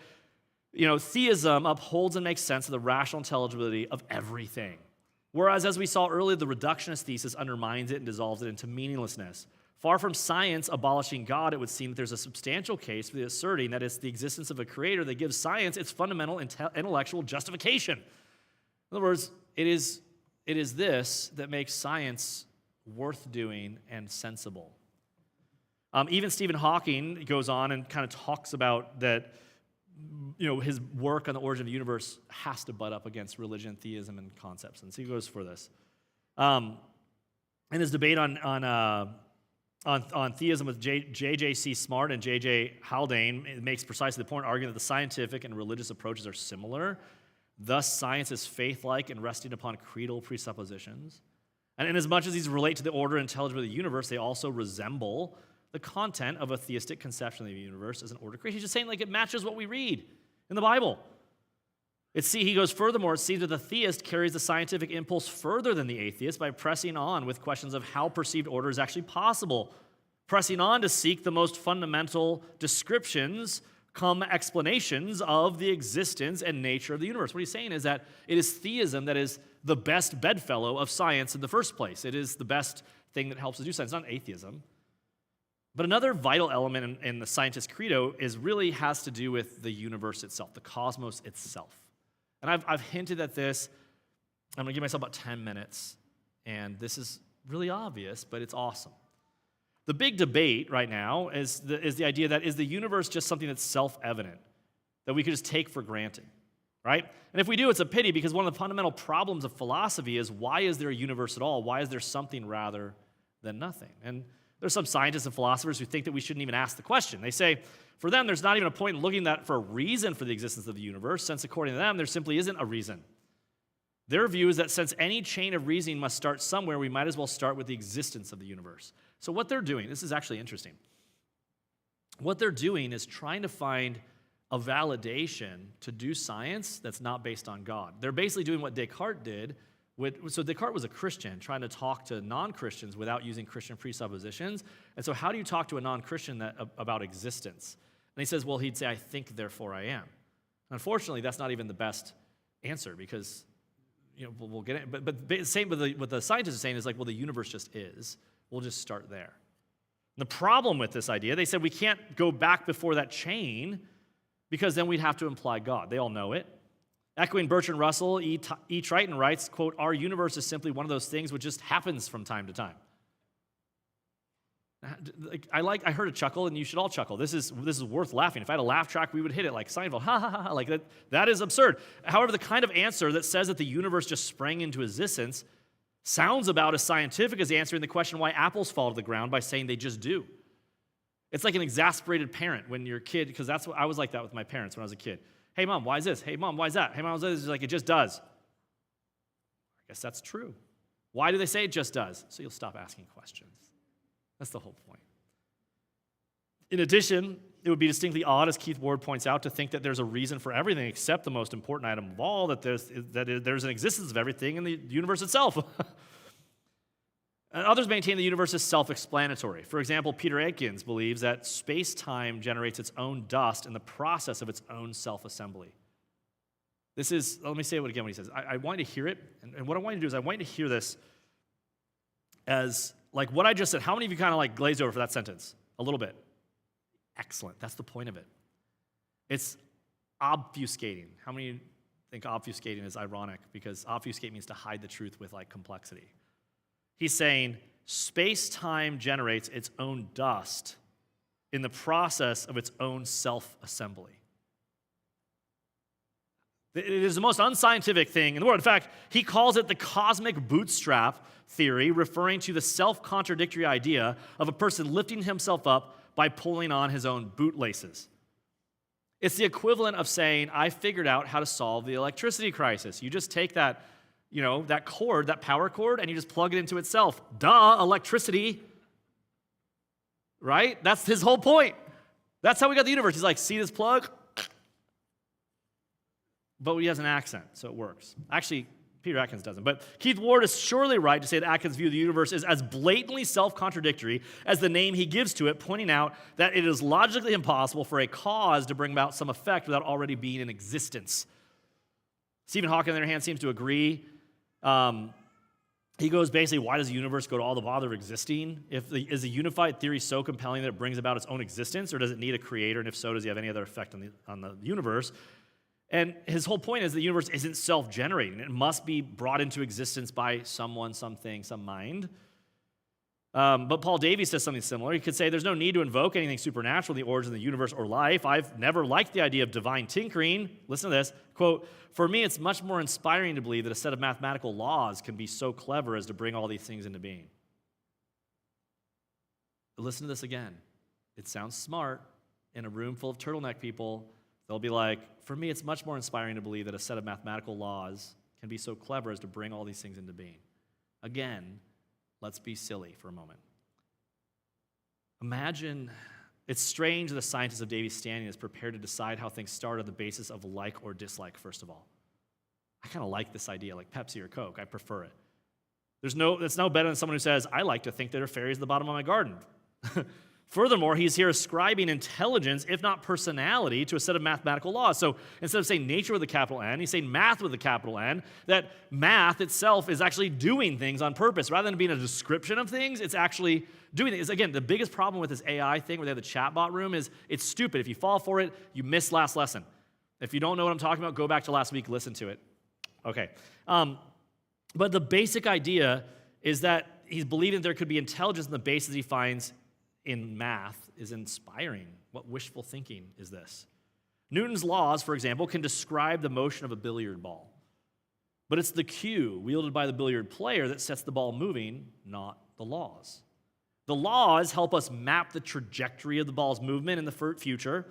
Speaker 1: theism upholds and makes sense of the rational intelligibility of everything. Whereas, as we saw earlier, the reductionist thesis undermines it and dissolves it into meaninglessness. Far from science abolishing God, it would seem that there's a substantial case for the asserting that it's the existence of a creator that gives science its fundamental intellectual justification. In other words, it is this that makes science worth doing and sensible. Even Stephen Hawking goes on and kind of talks about that, his work on the origin of the universe has to butt up against religion, theism, and concepts. And so he goes for this. In his debate on theism with J.J.C. Smart and J.J. Haldane, it makes precisely the point, arguing that the scientific and religious approaches are similar. Thus, science is faith-like and resting upon creedal presuppositions. And inasmuch as these relate to the order and intelligibility of the universe, they also resemble the content of a theistic conception of the universe as an order creation. He's just saying, like, it matches what we read in the Bible. He goes furthermore, it seems that the theist carries the scientific impulse further than the atheist by pressing on with questions of how perceived order is actually possible, pressing on to seek the most fundamental descriptions, explanations of the existence and nature of the universe. What he's saying is that it is theism that is the best bedfellow of science in the first place. It is the best thing that helps us do science, not atheism. But another vital element in the scientist credo has to do with the universe itself, the cosmos itself. And I've hinted at this. I'm going to give myself about 10 minutes, and this is really obvious, but it's awesome. The big debate right now is the idea that is the universe just something that's self-evident, that we could just take for granted, right? And if we do, it's a pity, because one of the fundamental problems of philosophy is, why is there a universe at all? Why is there something rather than nothing? And there's some scientists and philosophers who think that we shouldn't even ask the question. They say, for them, there's not even a point in looking for a reason for the existence of the universe, since according to them, there simply isn't a reason. Their view is that since any chain of reasoning must start somewhere, we might as well start with the existence of the universe. So what they're doing, this is actually interesting. What they're doing is trying to find a validation to do science that's not based on God. They're basically doing what Descartes did. So Descartes was a Christian trying to talk to non-Christians without using Christian presuppositions. And so how do you talk to a non-Christian about existence? And he says, well, he'd say, I think, therefore I am. Unfortunately, that's not even the best answer because, we'll get it. But same with what the scientists are saying is like, well, the universe just is. We'll just start there. The problem with this idea, they said we can't go back before that chain because then we'd have to imply God. They all know it. Echoing Bertrand Russell, E. Triton writes, quote, our universe is simply one of those things which just happens from time to time. I heard a chuckle, and you should all chuckle. This is worth laughing. If I had a laugh track, we would hit it like Seinfeld. Ha, ha, ha, ha. Like that is absurd. However, the kind of answer that says that the universe just sprang into existence sounds about as scientific as answering the question why apples fall to the ground by saying they just do. It's like an exasperated parent when your kid, because that's what I was like that with my parents when I was a kid. Hey, Mom, why is this? Hey, Mom, why is that? Hey, Mom, why is this? It's like, it just does. I guess that's true. Why do they say it just does? So you'll stop asking questions. That's the whole point. In addition, it would be distinctly odd, as Keith Ward points out, to think that there's a reason for everything except the most important item of all, that there's an existence of everything in the universe itself. And others maintain the universe is self-explanatory. For example, Peter Atkins believes that space-time generates its own dust in the process of its own self-assembly. Let me say it again when he says, I want you to hear it, and what I want you to do is I want you to hear this as, like what I just said. How many of you kind of like glazed over for that sentence? A little bit. Excellent. That's the point of it. It's obfuscating. How many of you think obfuscating is ironic? Because obfuscate means to hide the truth with like complexity. He's saying space-time generates its own dust in the process of its own self-assembly. It is the most unscientific thing in the world. In fact, he calls it the cosmic bootstrap theory, referring to the self-contradictory idea of a person lifting himself up by pulling on his own bootlaces. It's the equivalent of saying, I figured out how to solve the electricity crisis. You just take that cord, that power cord, and you just plug it into itself. Duh, electricity. Right? That's his whole point. That's how we got the universe. He's like, see this plug? But he has an accent, so it works. Actually, Peter Atkins doesn't. But Keith Ward is surely right to say that Atkins' view of the universe is as blatantly self-contradictory as the name he gives to it, pointing out that it is logically impossible for a cause to bring about some effect without already being in existence. Stephen Hawking, on the other hand, seems to agree. He goes basically, why does the universe go to all the bother of existing? Is the unified theory so compelling that it brings about its own existence, or does it need a creator? And if so, does he have any other effect on the universe? And his whole point is the universe isn't self-generating. It must be brought into existence by someone, something, some mind. But Paul Davies says something similar. He could say there's no need to invoke anything supernatural in the origin of the universe or life. I've never liked the idea of divine tinkering. Listen to this. Quote, for me, it's much more inspiring to believe that a set of mathematical laws can be so clever as to bring all these things into being. But listen to this again. It sounds smart. In a room full of turtleneck people, they'll be like, for me, it's much more inspiring to believe that a set of mathematical laws can be so clever as to bring all these things into being. Again, let's be silly for a moment. Imagine, it's strange that a scientist of Davy's standing is prepared to decide how things start on the basis of like or dislike, first of all. I kind of like this idea, like Pepsi or Coke. I prefer it. It's no better than someone who says, I like to think there are fairies at the bottom of my garden. Furthermore, he's here ascribing intelligence, if not personality, to a set of mathematical laws. So instead of saying nature with a capital N, he's saying math with a capital N, that math itself is actually doing things on purpose. Rather than being a description of things, it's actually doing things. Again, the biggest problem with this AI thing where they have the chatbot room is it's stupid. If you fall for it, you miss last lesson. If you don't know what I'm talking about, go back to last week, listen to it. Okay. But the basic idea is that he's believing there could be intelligence in the basis he finds in math is inspiring. What wishful thinking is this? Newton's laws, for example, can describe the motion of a billiard ball. But it's the cue wielded by the billiard player that sets the ball moving, not the laws. The laws help us map the trajectory of the ball's movement in the future,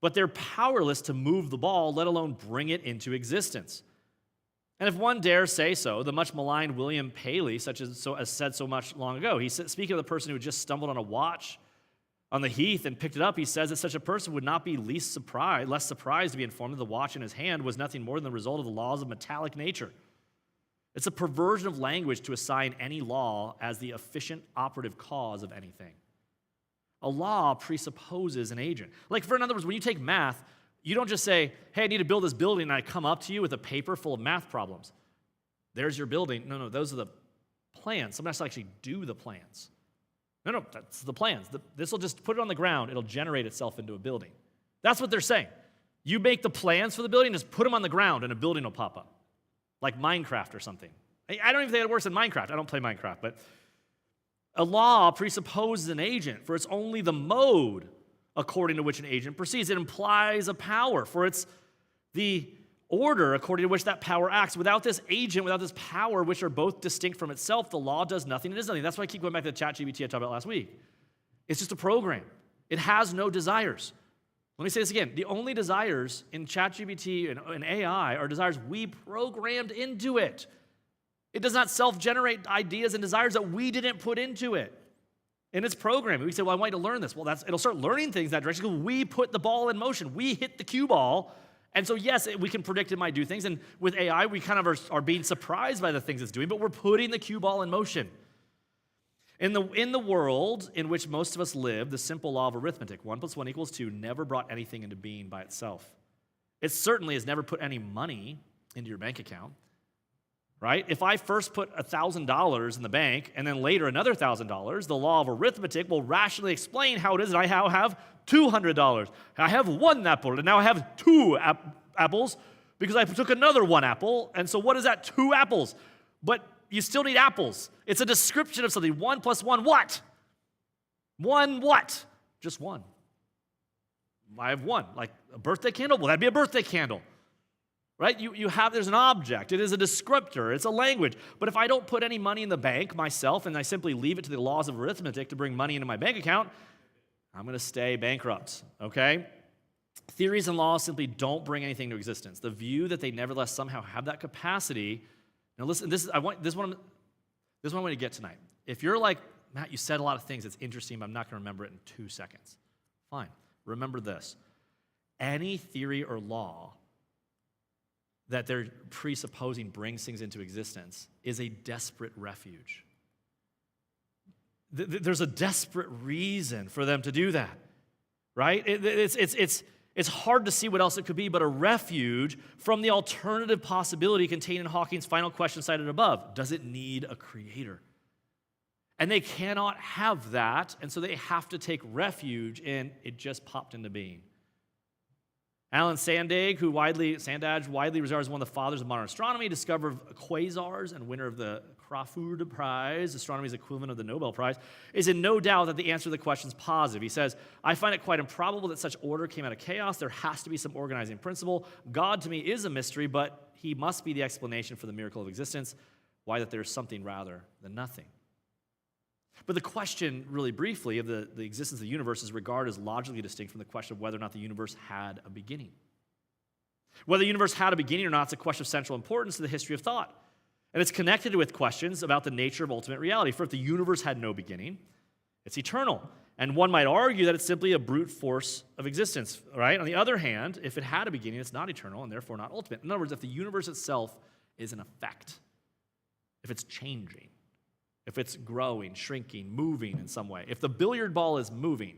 Speaker 1: but they're powerless to move the ball, let alone bring it into existence. And if one dares say so, the much maligned William Paley, as said so much long ago, speaking of the person who had just stumbled on a watch on the heath and picked it up, he says that such a person would not be less surprised to be informed that the watch in his hand was nothing more than the result of the laws of metallic nature. It's a perversion of language to assign any law as the efficient operative cause of anything. A law presupposes an agent. In other words, when you take math, you don't just say, hey, I need to build this building, and I come up to you with a paper full of math problems. There's your building. No, those are the plans. Someone has to actually do the plans. No, that's the plans. This will just put it on the ground. It'll generate itself into a building. That's what they're saying. You make the plans for the building, just put them on the ground, and a building will pop up. Like Minecraft or something. I don't even think it works in Minecraft. I don't play Minecraft, but a law presupposes an agent, for it's only the mode according to which an agent proceeds. It implies a power, for it's the order according to which that power acts. Without this agent, without this power, which are both distinct from itself, the law does nothing. It is nothing. That's why I keep going back to the ChatGPT I talked about last week. It's just a program. It has no desires. Let me say this again. The only desires in ChatGPT and AI are desires we programmed into it. It does not self-generate ideas and desires that we didn't put into it. In its programming, we say, well, I want you to learn this. Well, it'll start learning things that direction because we put the ball in motion. We hit the cue ball. And so, yes, we can predict it might do things. And with AI, we kind of are being surprised by the things it's doing, but we're putting the cue ball in motion. In the world in which most of us live, the simple law of arithmetic, 1 + 1 = 2, never brought anything into being by itself. It certainly has never put any money into your bank account, right? If I first put $1,000 in the bank and then later another $1,000, the law of arithmetic will rationally explain how it is that I now have $200. I have one apple, and now I have two apples because I took another one apple, and so what is that? 2 apples. But you still need apples. It's a description of something. 1 + 1, what? 1 what? Just one. I have one. Like a birthday candle? Well, that'd be a birthday candle. Right? There's an object. It is a descriptor. It's a language. But if I don't put any money in the bank myself and I simply leave it to the laws of arithmetic to bring money into my bank account, I'm going to stay bankrupt, okay? Theories and laws simply don't bring anything to existence. The view that they nevertheless somehow have that capacity. Now listen, this is what I'm going to get tonight. If you're like, Matt, you said a lot of things, it's interesting, but I'm not going to remember it in 2 seconds. Fine. Remember this. Any theory or law that they're presupposing brings things into existence is a desperate refuge. There's a desperate reason for them to do that, right? It's hard to see what else it could be but a refuge from the alternative possibility contained in Hawking's final question cited above. Does it need a creator? And they cannot have that, and so they have to take refuge in it just popped into being. Alan Sandage, widely regarded as one of the fathers of modern astronomy, discoverer of quasars and winner of the Crawford Prize, astronomy's equivalent of the Nobel Prize, is in no doubt that the answer to the question is positive. He says, I find it quite improbable that such order came out of chaos. There has to be some organizing principle. God to me is a mystery, but he must be the explanation for the miracle of existence. Why that there is something rather than nothing. But the question, really briefly, of the existence of the universe is regarded as logically distinct from the question of whether or not the universe had a beginning. Whether the universe had a beginning or not is a question of central importance to the history of thought. And it's connected with questions about the nature of ultimate reality. For if the universe had no beginning, it's eternal. And one might argue that it's simply a brute force of existence, right? On the other hand, if it had a beginning, it's not eternal and therefore not ultimate. In other words, if the universe itself is an effect, if it's changing, if it's growing, shrinking, moving in some way. If the billiard ball is moving,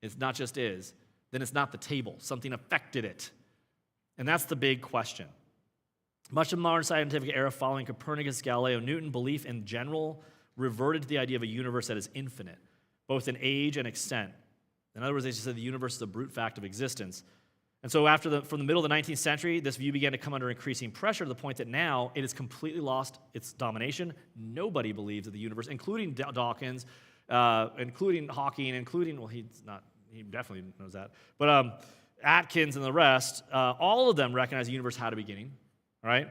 Speaker 1: it's not just is, then it's not the table. Something affected it. And that's the big question. Much of the modern scientific era following Copernicus, Galileo, Newton, belief in general reverted to the idea of a universe that is infinite, both in age and extent. In other words, they just said the universe is a brute fact of existence. And so from the middle of the 19th century, this view began to come under increasing pressure to the point that now it has completely lost its domination. Nobody believes that the universe, including Dawkins, including Hawking, he definitely knows that, but Atkins and the rest, all of them recognize the universe had a beginning, right?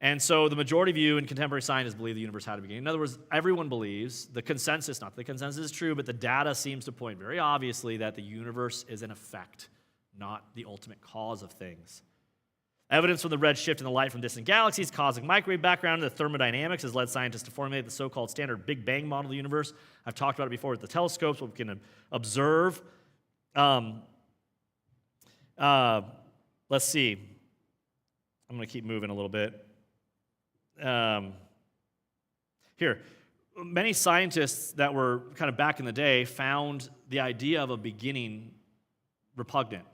Speaker 1: And so the majority view in contemporary scientists believe the universe had a beginning. In other words, everyone believes, not that the consensus is true, but the data seems to point very obviously that the universe is an effect, not the ultimate cause of things. Evidence from the red shift in the light from distant galaxies, cosmic microwave background, and the thermodynamics has led scientists to formulate the so-called standard Big Bang model of the universe. I've talked about it before with the telescopes, what we can observe. Let's see. I'm going to keep moving a little bit. Here, many scientists that were kind of back in the day found the idea of a beginning repugnant.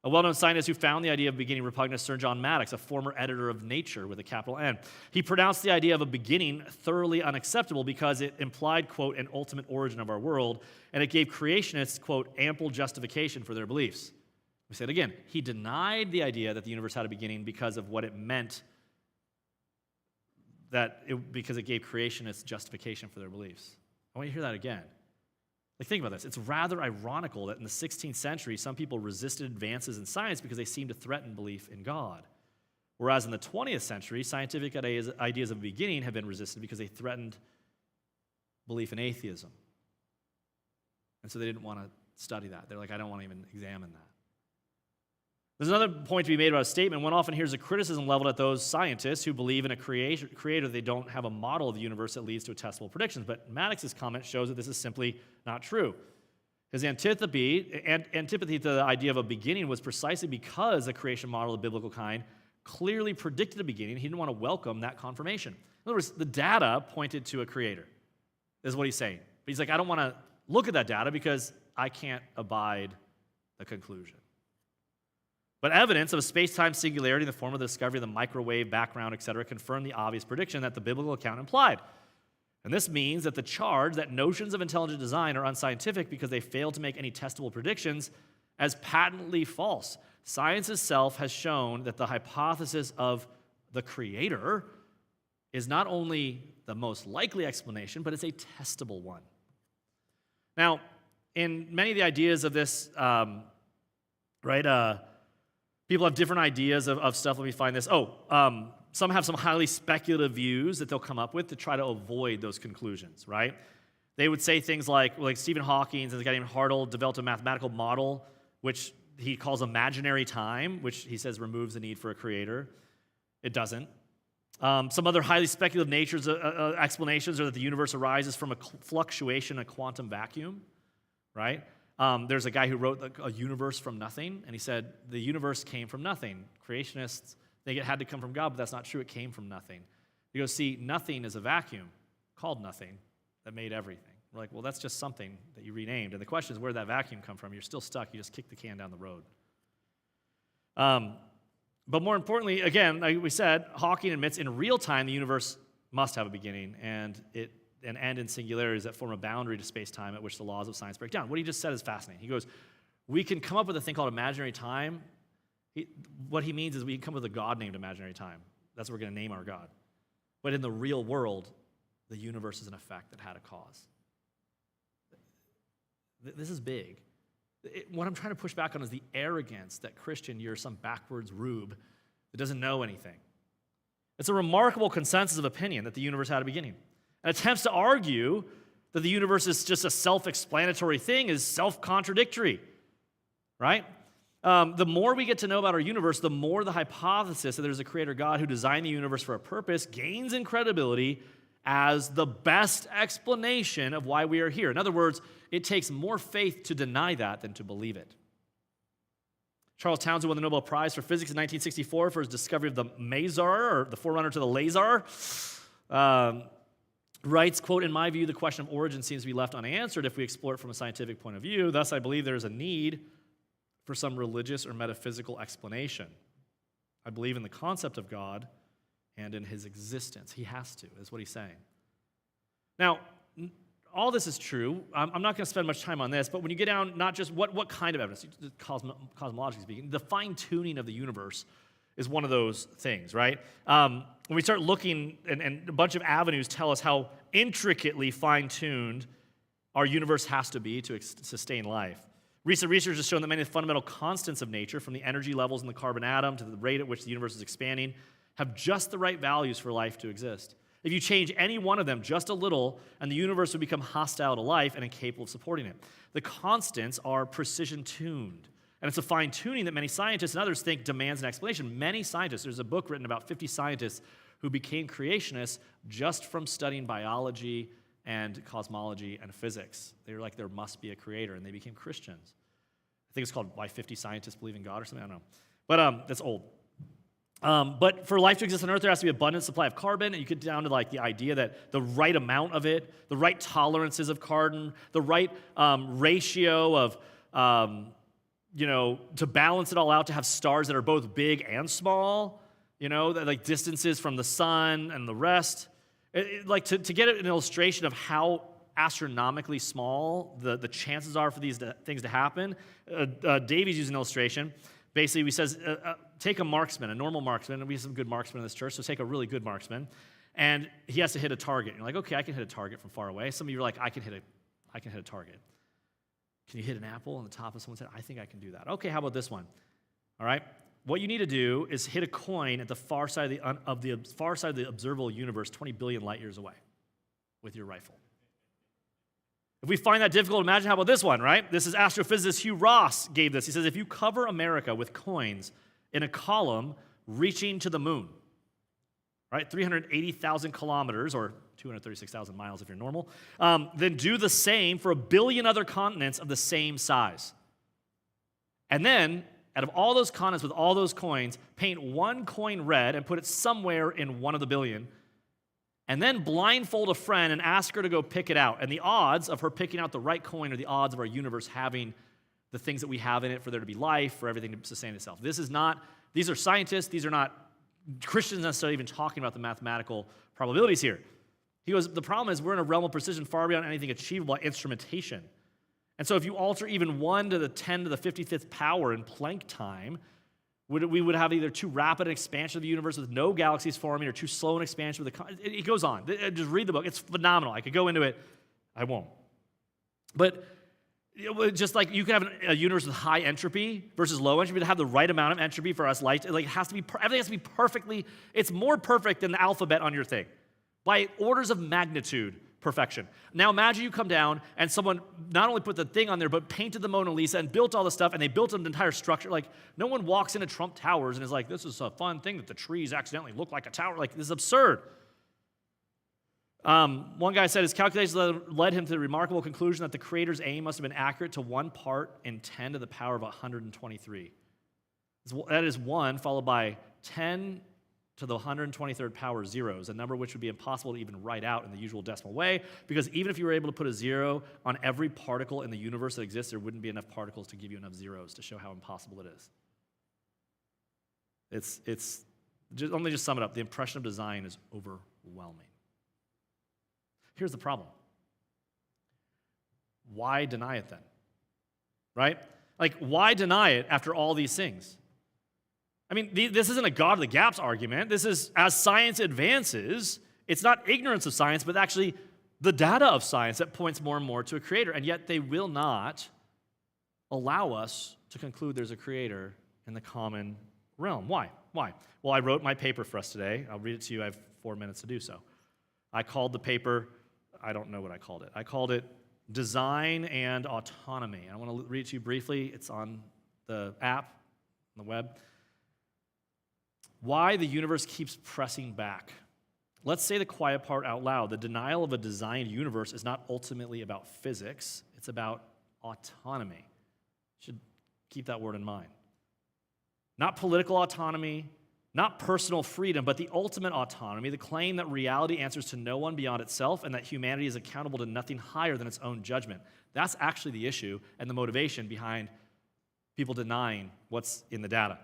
Speaker 1: A well-known scientist who found the idea of beginning repugnant is Sir John Maddox, a former editor of Nature with a capital N. He pronounced the idea of a beginning thoroughly unacceptable because it implied, quote, an ultimate origin of our world, and it gave creationists, quote, ample justification for their beliefs. We said again, he denied the idea that the universe had a beginning because of what it meant, because it gave creationists justification for their beliefs. I want you to hear that again. Like, think about this. It's rather ironical that in the 16th century, some people resisted advances in science because they seemed to threaten belief in God. Whereas in the 20th century, scientific ideas of beginning have been resisted because they threatened belief in atheism. And so they didn't want to study that. They're like, I don't want to even examine that. There's another point to be made about a statement. One often hears a criticism leveled at those scientists who believe in a creator. They don't have a model of the universe that leads to testable predictions. But Maddox's comment shows that this is simply not true. His antipathy to the idea of a beginning was precisely because a creation model of biblical kind clearly predicted a beginning. He didn't want to welcome that confirmation. In other words, the data pointed to a creator. This is what he's saying. But he's like, I don't want to look at that data because I can't abide the conclusion. But evidence of a space-time singularity in the form of the discovery of the microwave background, etc., confirmed the obvious prediction that the biblical account implied. And this means that the charge that notions of intelligent design are unscientific because they fail to make any testable predictions as patently false. Science itself has shown that the hypothesis of the creator is not only the most likely explanation, but it's a testable one. Now, in many of the ideas of this, people have different ideas of stuff. Let me find this. Some have some highly speculative views that they'll come up with to try to avoid those conclusions, right? They would say things like Stephen Hawking and a guy named Hartle developed a mathematical model, which he calls imaginary time, which he says removes the need for a creator. It doesn't. Some other highly speculative explanations are that the universe arises from a fluctuation in a quantum vacuum, right? There's a guy who wrote a universe from nothing, and he said the universe came from nothing. Creationists think it had to come from God, but that's not true. It came from nothing. You go, see, nothing is a vacuum called nothing that made everything. We're like, well, that's just something that you renamed. And the question is, where did that vacuum come from? You're still stuck. You just kick the can down the road. But more importantly, again, like we said, Hawking admits in real time the universe must have a beginning, and an end in singularities that form a boundary to space-time at which the laws of science break down. What he just said is fascinating. He goes, we can come up with a thing called imaginary time. What he means is we can come up with a God named imaginary time. That's what we're going to name our God. But in the real world, the universe is an effect that had a cause. This is big. What I'm trying to push back on is the arrogance that Christian, you're some backwards rube that doesn't know anything. It's a remarkable consensus of opinion that the universe had a beginning. And attempts to argue that the universe is just a self-explanatory thing is self-contradictory, right? The more we get to know about our universe, the more the hypothesis that there's a creator God who designed the universe for a purpose gains in credibility as the best explanation of why we are here. In other words, it takes more faith to deny that than to believe it. Charles Townsend won the Nobel Prize for Physics in 1964 for his discovery of the maser, or the forerunner to the laser. Writes, quote, in my view, the question of origin seems to be left unanswered if we explore it from a scientific point of view. Thus, I believe there is a need for some religious or metaphysical explanation. I believe in the concept of God and in his existence. He has to, is what he's saying. Now, all this is true. I'm not going to spend much time on this, but when you get down, not just what kind of evidence, cosmologically speaking, the fine-tuning of the universe is one of those things, right? When we start looking, and a bunch of avenues tell us how intricately fine-tuned our universe has to be to sustain life. Recent research has shown that many of the fundamental constants of nature, from the energy levels in the carbon atom to the rate at which the universe is expanding, have just the right values for life to exist. If you change any one of them just a little, and the universe would become hostile to life and incapable of supporting it. The constants are precision-tuned. And it's a fine-tuning that many scientists and others think demands an explanation. Many scientists, there's a book written about 50 scientists who became creationists just from studying biology and cosmology and physics. They were like, there must be a creator, and they became Christians. I think it's called Why 50 Scientists Believe in God or something, I don't know. But that's old. But for life to exist on Earth, there has to be an abundant supply of carbon, and you get down to like the idea that the right amount of it, the right tolerances of carbon, the right ratio of, to balance it all out, to have stars that are both big and small, that like distances from the sun and the rest. To get an illustration of how astronomically small the chances are for these things to happen, Davies used an illustration. Basically, he says, take a marksman, a normal marksman, and we have some good marksmen in this church, so take a really good marksman, and he has to hit a target. And you're like, okay, I can hit a target from far away. Some of you are like, I can hit a target. Can you hit an apple on the top of someone's head? I think I can do that. Okay, how about this one? All right? What you need to do is hit a coin at the far side of the observable universe, 20 billion light years away, with your rifle. If we find that difficult, imagine how about this one, right? This is astrophysicist Hugh Ross gave this. He says, if you cover America with coins in a column reaching to the moon, right, 380,000 kilometers, or 236,000 miles if you're normal, then do the same for 1 billion other continents of the same size. And then, out of all those continents with all those coins, paint one coin red and put it somewhere in one of the billion, and then blindfold a friend and ask her to go pick it out. And the odds of her picking out the right coin are the odds of our universe having the things that we have in it for there to be life, for everything to sustain itself. These are scientists, these are not Christians necessarily even talking about the mathematical probabilities here. He goes, the problem is we're in a realm of precision far beyond anything achievable by instrumentation. And so if you alter even 1 to the 10 to the 55th power in Planck time, we would have either too rapid an expansion of the universe with no galaxies forming, or too slow an expansion with it goes on. Just read the book. It's phenomenal. I could go into it. I won't. But just like you could have a universe with high entropy versus low entropy, to have the right amount of entropy for us light, like everything has to be perfectly, it's more perfect than the alphabet on your thing. By orders of magnitude, perfection. Now imagine you come down and someone not only put the thing on there, but painted the Mona Lisa and built all the stuff, and they built an entire structure. Like, no one walks into Trump Towers and is like, this is a fun thing that the trees accidentally look like a tower. Like, this is absurd. One guy said his calculations led him to the remarkable conclusion that the creator's aim must have been accurate to 1 part in 10 to the power of 123. That is 1 followed by 10 to the 123rd power zeros, a number which would be impossible to even write out in the usual decimal way, because even if you were able to put a 0 on every particle in the universe that exists, there wouldn't be enough particles to give you enough zeros to show how impossible it is. Let me just sum it up. The impression of design is overwhelming. Here's the problem. Why deny it then? Right? Like, why deny it after all these things? I mean, this isn't a God of the gaps argument. This is, as science advances, it's not ignorance of science, but actually the data of science that points more and more to a creator. And yet they will not allow us to conclude there's a creator in the common realm. Why? Well, I wrote my paper for us today. I'll read it to you. I have 4 minutes to do so. I called the paper, I don't know what I called it. I called it Design and Autonomy. I want to read it to you briefly. It's on the app, on the web. Why the universe keeps pressing back. Let's say the quiet part out loud. The denial of a designed universe is not ultimately about physics. It's about autonomy. You should keep that word in mind. Not political autonomy, not personal freedom, but the ultimate autonomy, the claim that reality answers to no one beyond itself and that humanity is accountable to nothing higher than its own judgment. That's actually the issue and the motivation behind people denying what's in the data.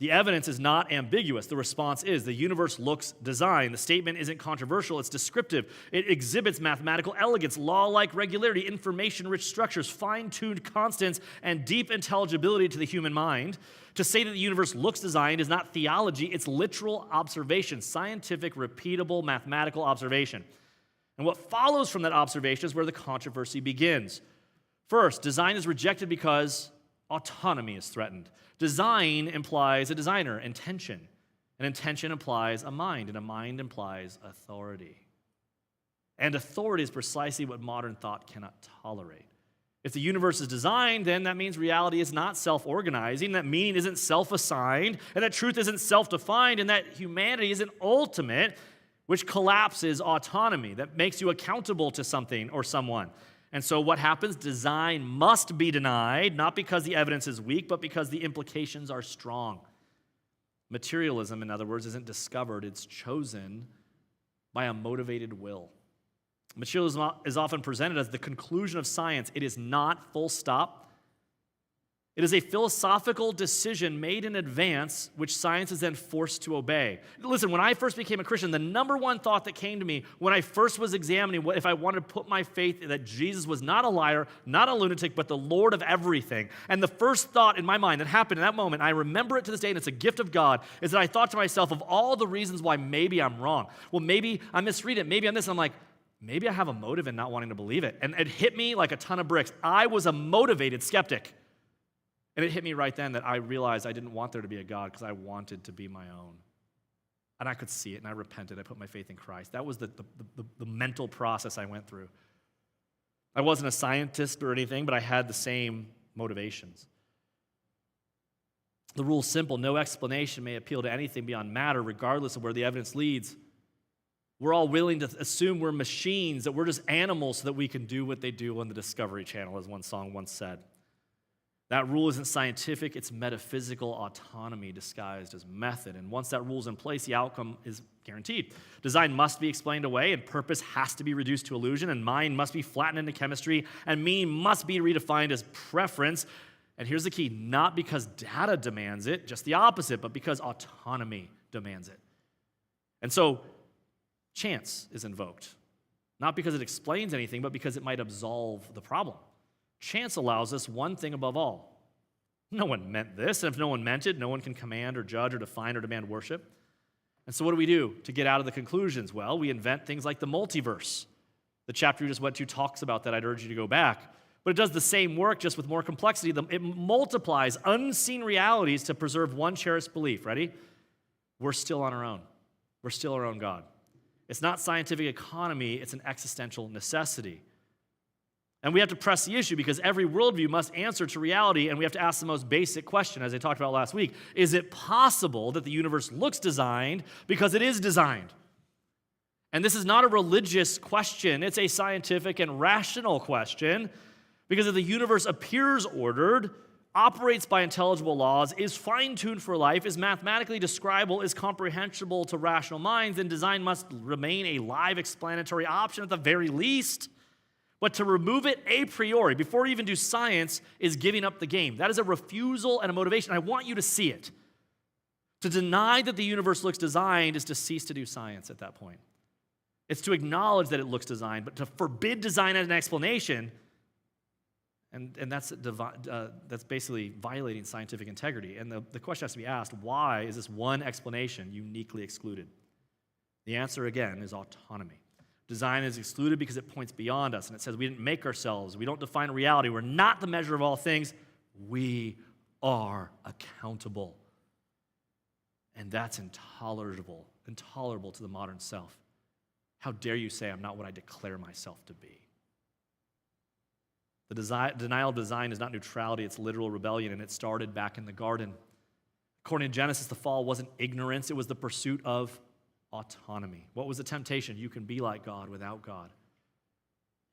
Speaker 1: The evidence is not ambiguous. The response is the universe looks designed. The statement isn't controversial. It's descriptive. It exhibits mathematical elegance, law-like regularity, information-rich structures, fine-tuned constants, and deep intelligibility to the human mind. To say that the universe looks designed is not theology. It's literal observation, scientific, repeatable, mathematical observation. And what follows from that observation is where the controversy begins. First, design is rejected because autonomy is threatened. Design implies a designer, intention. And intention implies a mind, and a mind implies authority. And authority is precisely what modern thought cannot tolerate. If the universe is designed, then that means reality is not self-organizing, that meaning isn't self-assigned, and that truth isn't self-defined, and that humanity isn't ultimate, which collapses autonomy, that makes you accountable to something or someone. And so what happens? Design must be denied, not because the evidence is weak, but because the implications are strong. Materialism, in other words, isn't discovered, it's chosen by a motivated will. Materialism is often presented as the conclusion of science. It is not, full stop. It is a philosophical decision made in advance, which science is then forced to obey. Listen, when I first became a Christian, the number one thought that came to me when I first was examining if I wanted to put my faith that Jesus was not a liar, not a lunatic, but the Lord of everything. And the first thought in my mind that happened in that moment, I remember it to this day, and it's a gift of God, is that I thought to myself of all the reasons why maybe I'm wrong. Well, maybe I misread it. Maybe I'm this. And I'm like, maybe I have a motive in not wanting to believe it. And it hit me like a ton of bricks. I was a motivated skeptic. And it hit me right then that I realized I didn't want there to be a God because I wanted to be my own. And I could see it, and I repented. I put my faith in Christ. That was the mental process I went through. I wasn't a scientist or anything, but I had the same motivations. The rule's simple. No explanation may appeal to anything beyond matter, regardless of where the evidence leads. We're all willing to assume we're machines, that we're just animals so that we can do what they do on the Discovery Channel, as one song once said. That rule isn't scientific, it's metaphysical autonomy disguised as method. And once that rule's in place, the outcome is guaranteed. Design must be explained away, and purpose has to be reduced to illusion, and mind must be flattened into chemistry, and meaning must be redefined as preference. And here's the key, not because data demands it, just the opposite, but because autonomy demands it. And so, chance is invoked. Not because it explains anything, but because it might absolve the problem. Chance allows us one thing above all. No one meant this, and if no one meant it, no one can command or judge or define or demand worship. And so what do we do to get out of the conclusions? Well, we invent things like the multiverse. The chapter you just went to talks about that. I'd urge you to go back. But it does the same work, just with more complexity. It multiplies unseen realities to preserve one cherished belief. Ready? We're still on our own. We're still our own God. It's not scientific economy, it's an existential necessity. And we have to press the issue because every worldview must answer to reality, and we have to ask the most basic question, as I talked about last week. Is it possible that the universe looks designed because it is designed? And this is not a religious question. It's a scientific and rational question, because if the universe appears ordered, operates by intelligible laws, is fine-tuned for life, is mathematically describable, is comprehensible to rational minds, then design must remain a live explanatory option at the very least. But to remove it a priori, before you even do science, is giving up the game. That is a refusal and a motivation. I want you to see it. To deny that the universe looks designed is to cease to do science at that point. It's to acknowledge that it looks designed, but to forbid design as an explanation, and that's basically violating scientific integrity. And the question has to be asked, why is this one explanation uniquely excluded? The answer, again, is autonomy. Design is excluded because it points beyond us, and it says we didn't make ourselves, we don't define reality, we're not the measure of all things, we are accountable. And that's intolerable to the modern self. How dare you say I'm not what I declare myself to be? The denial of design is not neutrality, it's literal rebellion, and it started back in the garden. According to Genesis, the fall wasn't ignorance, it was the pursuit of autonomy. What was the temptation? You can be like God without God.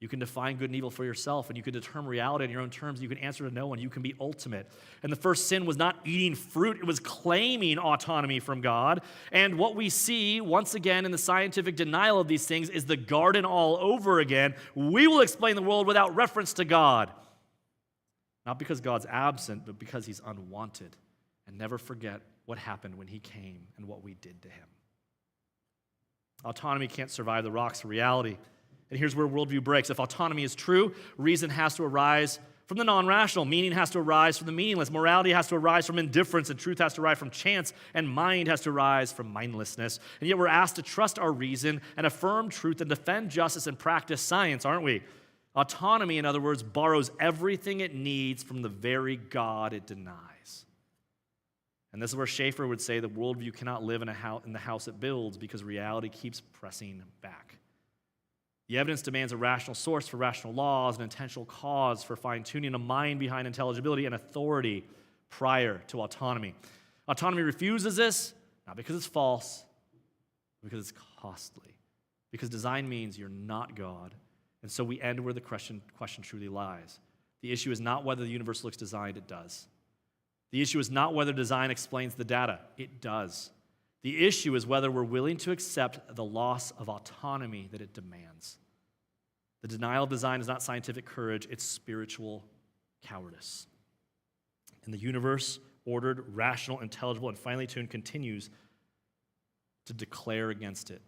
Speaker 1: You can define good and evil for yourself, and you can determine reality on your own terms. You can answer to no one. You can be ultimate. And the first sin was not eating fruit. It was claiming autonomy from God. And what we see, once again, in the scientific denial of these things is the garden all over again. We will explain the world without reference to God. Not because God's absent, but because he's unwanted. And never forget what happened when he came and what we did to him. Autonomy can't survive the rocks of reality. And here's where worldview breaks. If autonomy is true, reason has to arise from the non-rational. Meaning has to arise from the meaningless. Morality has to arise from indifference. And truth has to arise from chance. And mind has to arise from mindlessness. And yet we're asked to trust our reason and affirm truth and defend justice and practice science, aren't we? Autonomy, in other words, borrows everything it needs from the very God it denies. And this is where Schaeffer would say the worldview cannot live in the house it builds because reality keeps pressing back. The evidence demands a rational source for rational laws, an intentional cause for fine-tuning, a mind behind intelligibility, and authority prior to autonomy. Autonomy refuses this, not because it's false, but because it's costly. Because design means you're not God. And so we end where the question truly lies. The issue is not whether the universe looks designed, it does. The issue is not whether design explains the data, it does. The issue is whether we're willing to accept the loss of autonomy that it demands. The denial of design is not scientific courage, it's spiritual cowardice. And the universe, ordered, rational, intelligible, and finely tuned, continues to declare against it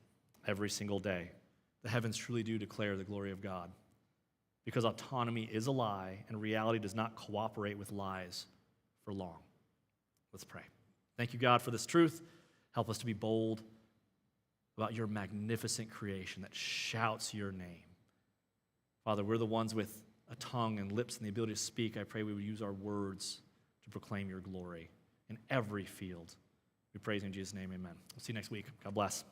Speaker 1: every single day. The heavens truly do declare the glory of God, because autonomy is a lie and reality does not cooperate with lies for long. Let's pray. Thank you, God, for this truth. Help us to be bold about your magnificent creation that shouts your name. Father, we're the ones with a tongue and lips and the ability to speak. I pray we would use our words to proclaim your glory in every field. We praise you in Jesus' name, amen. We'll see you next week. God bless.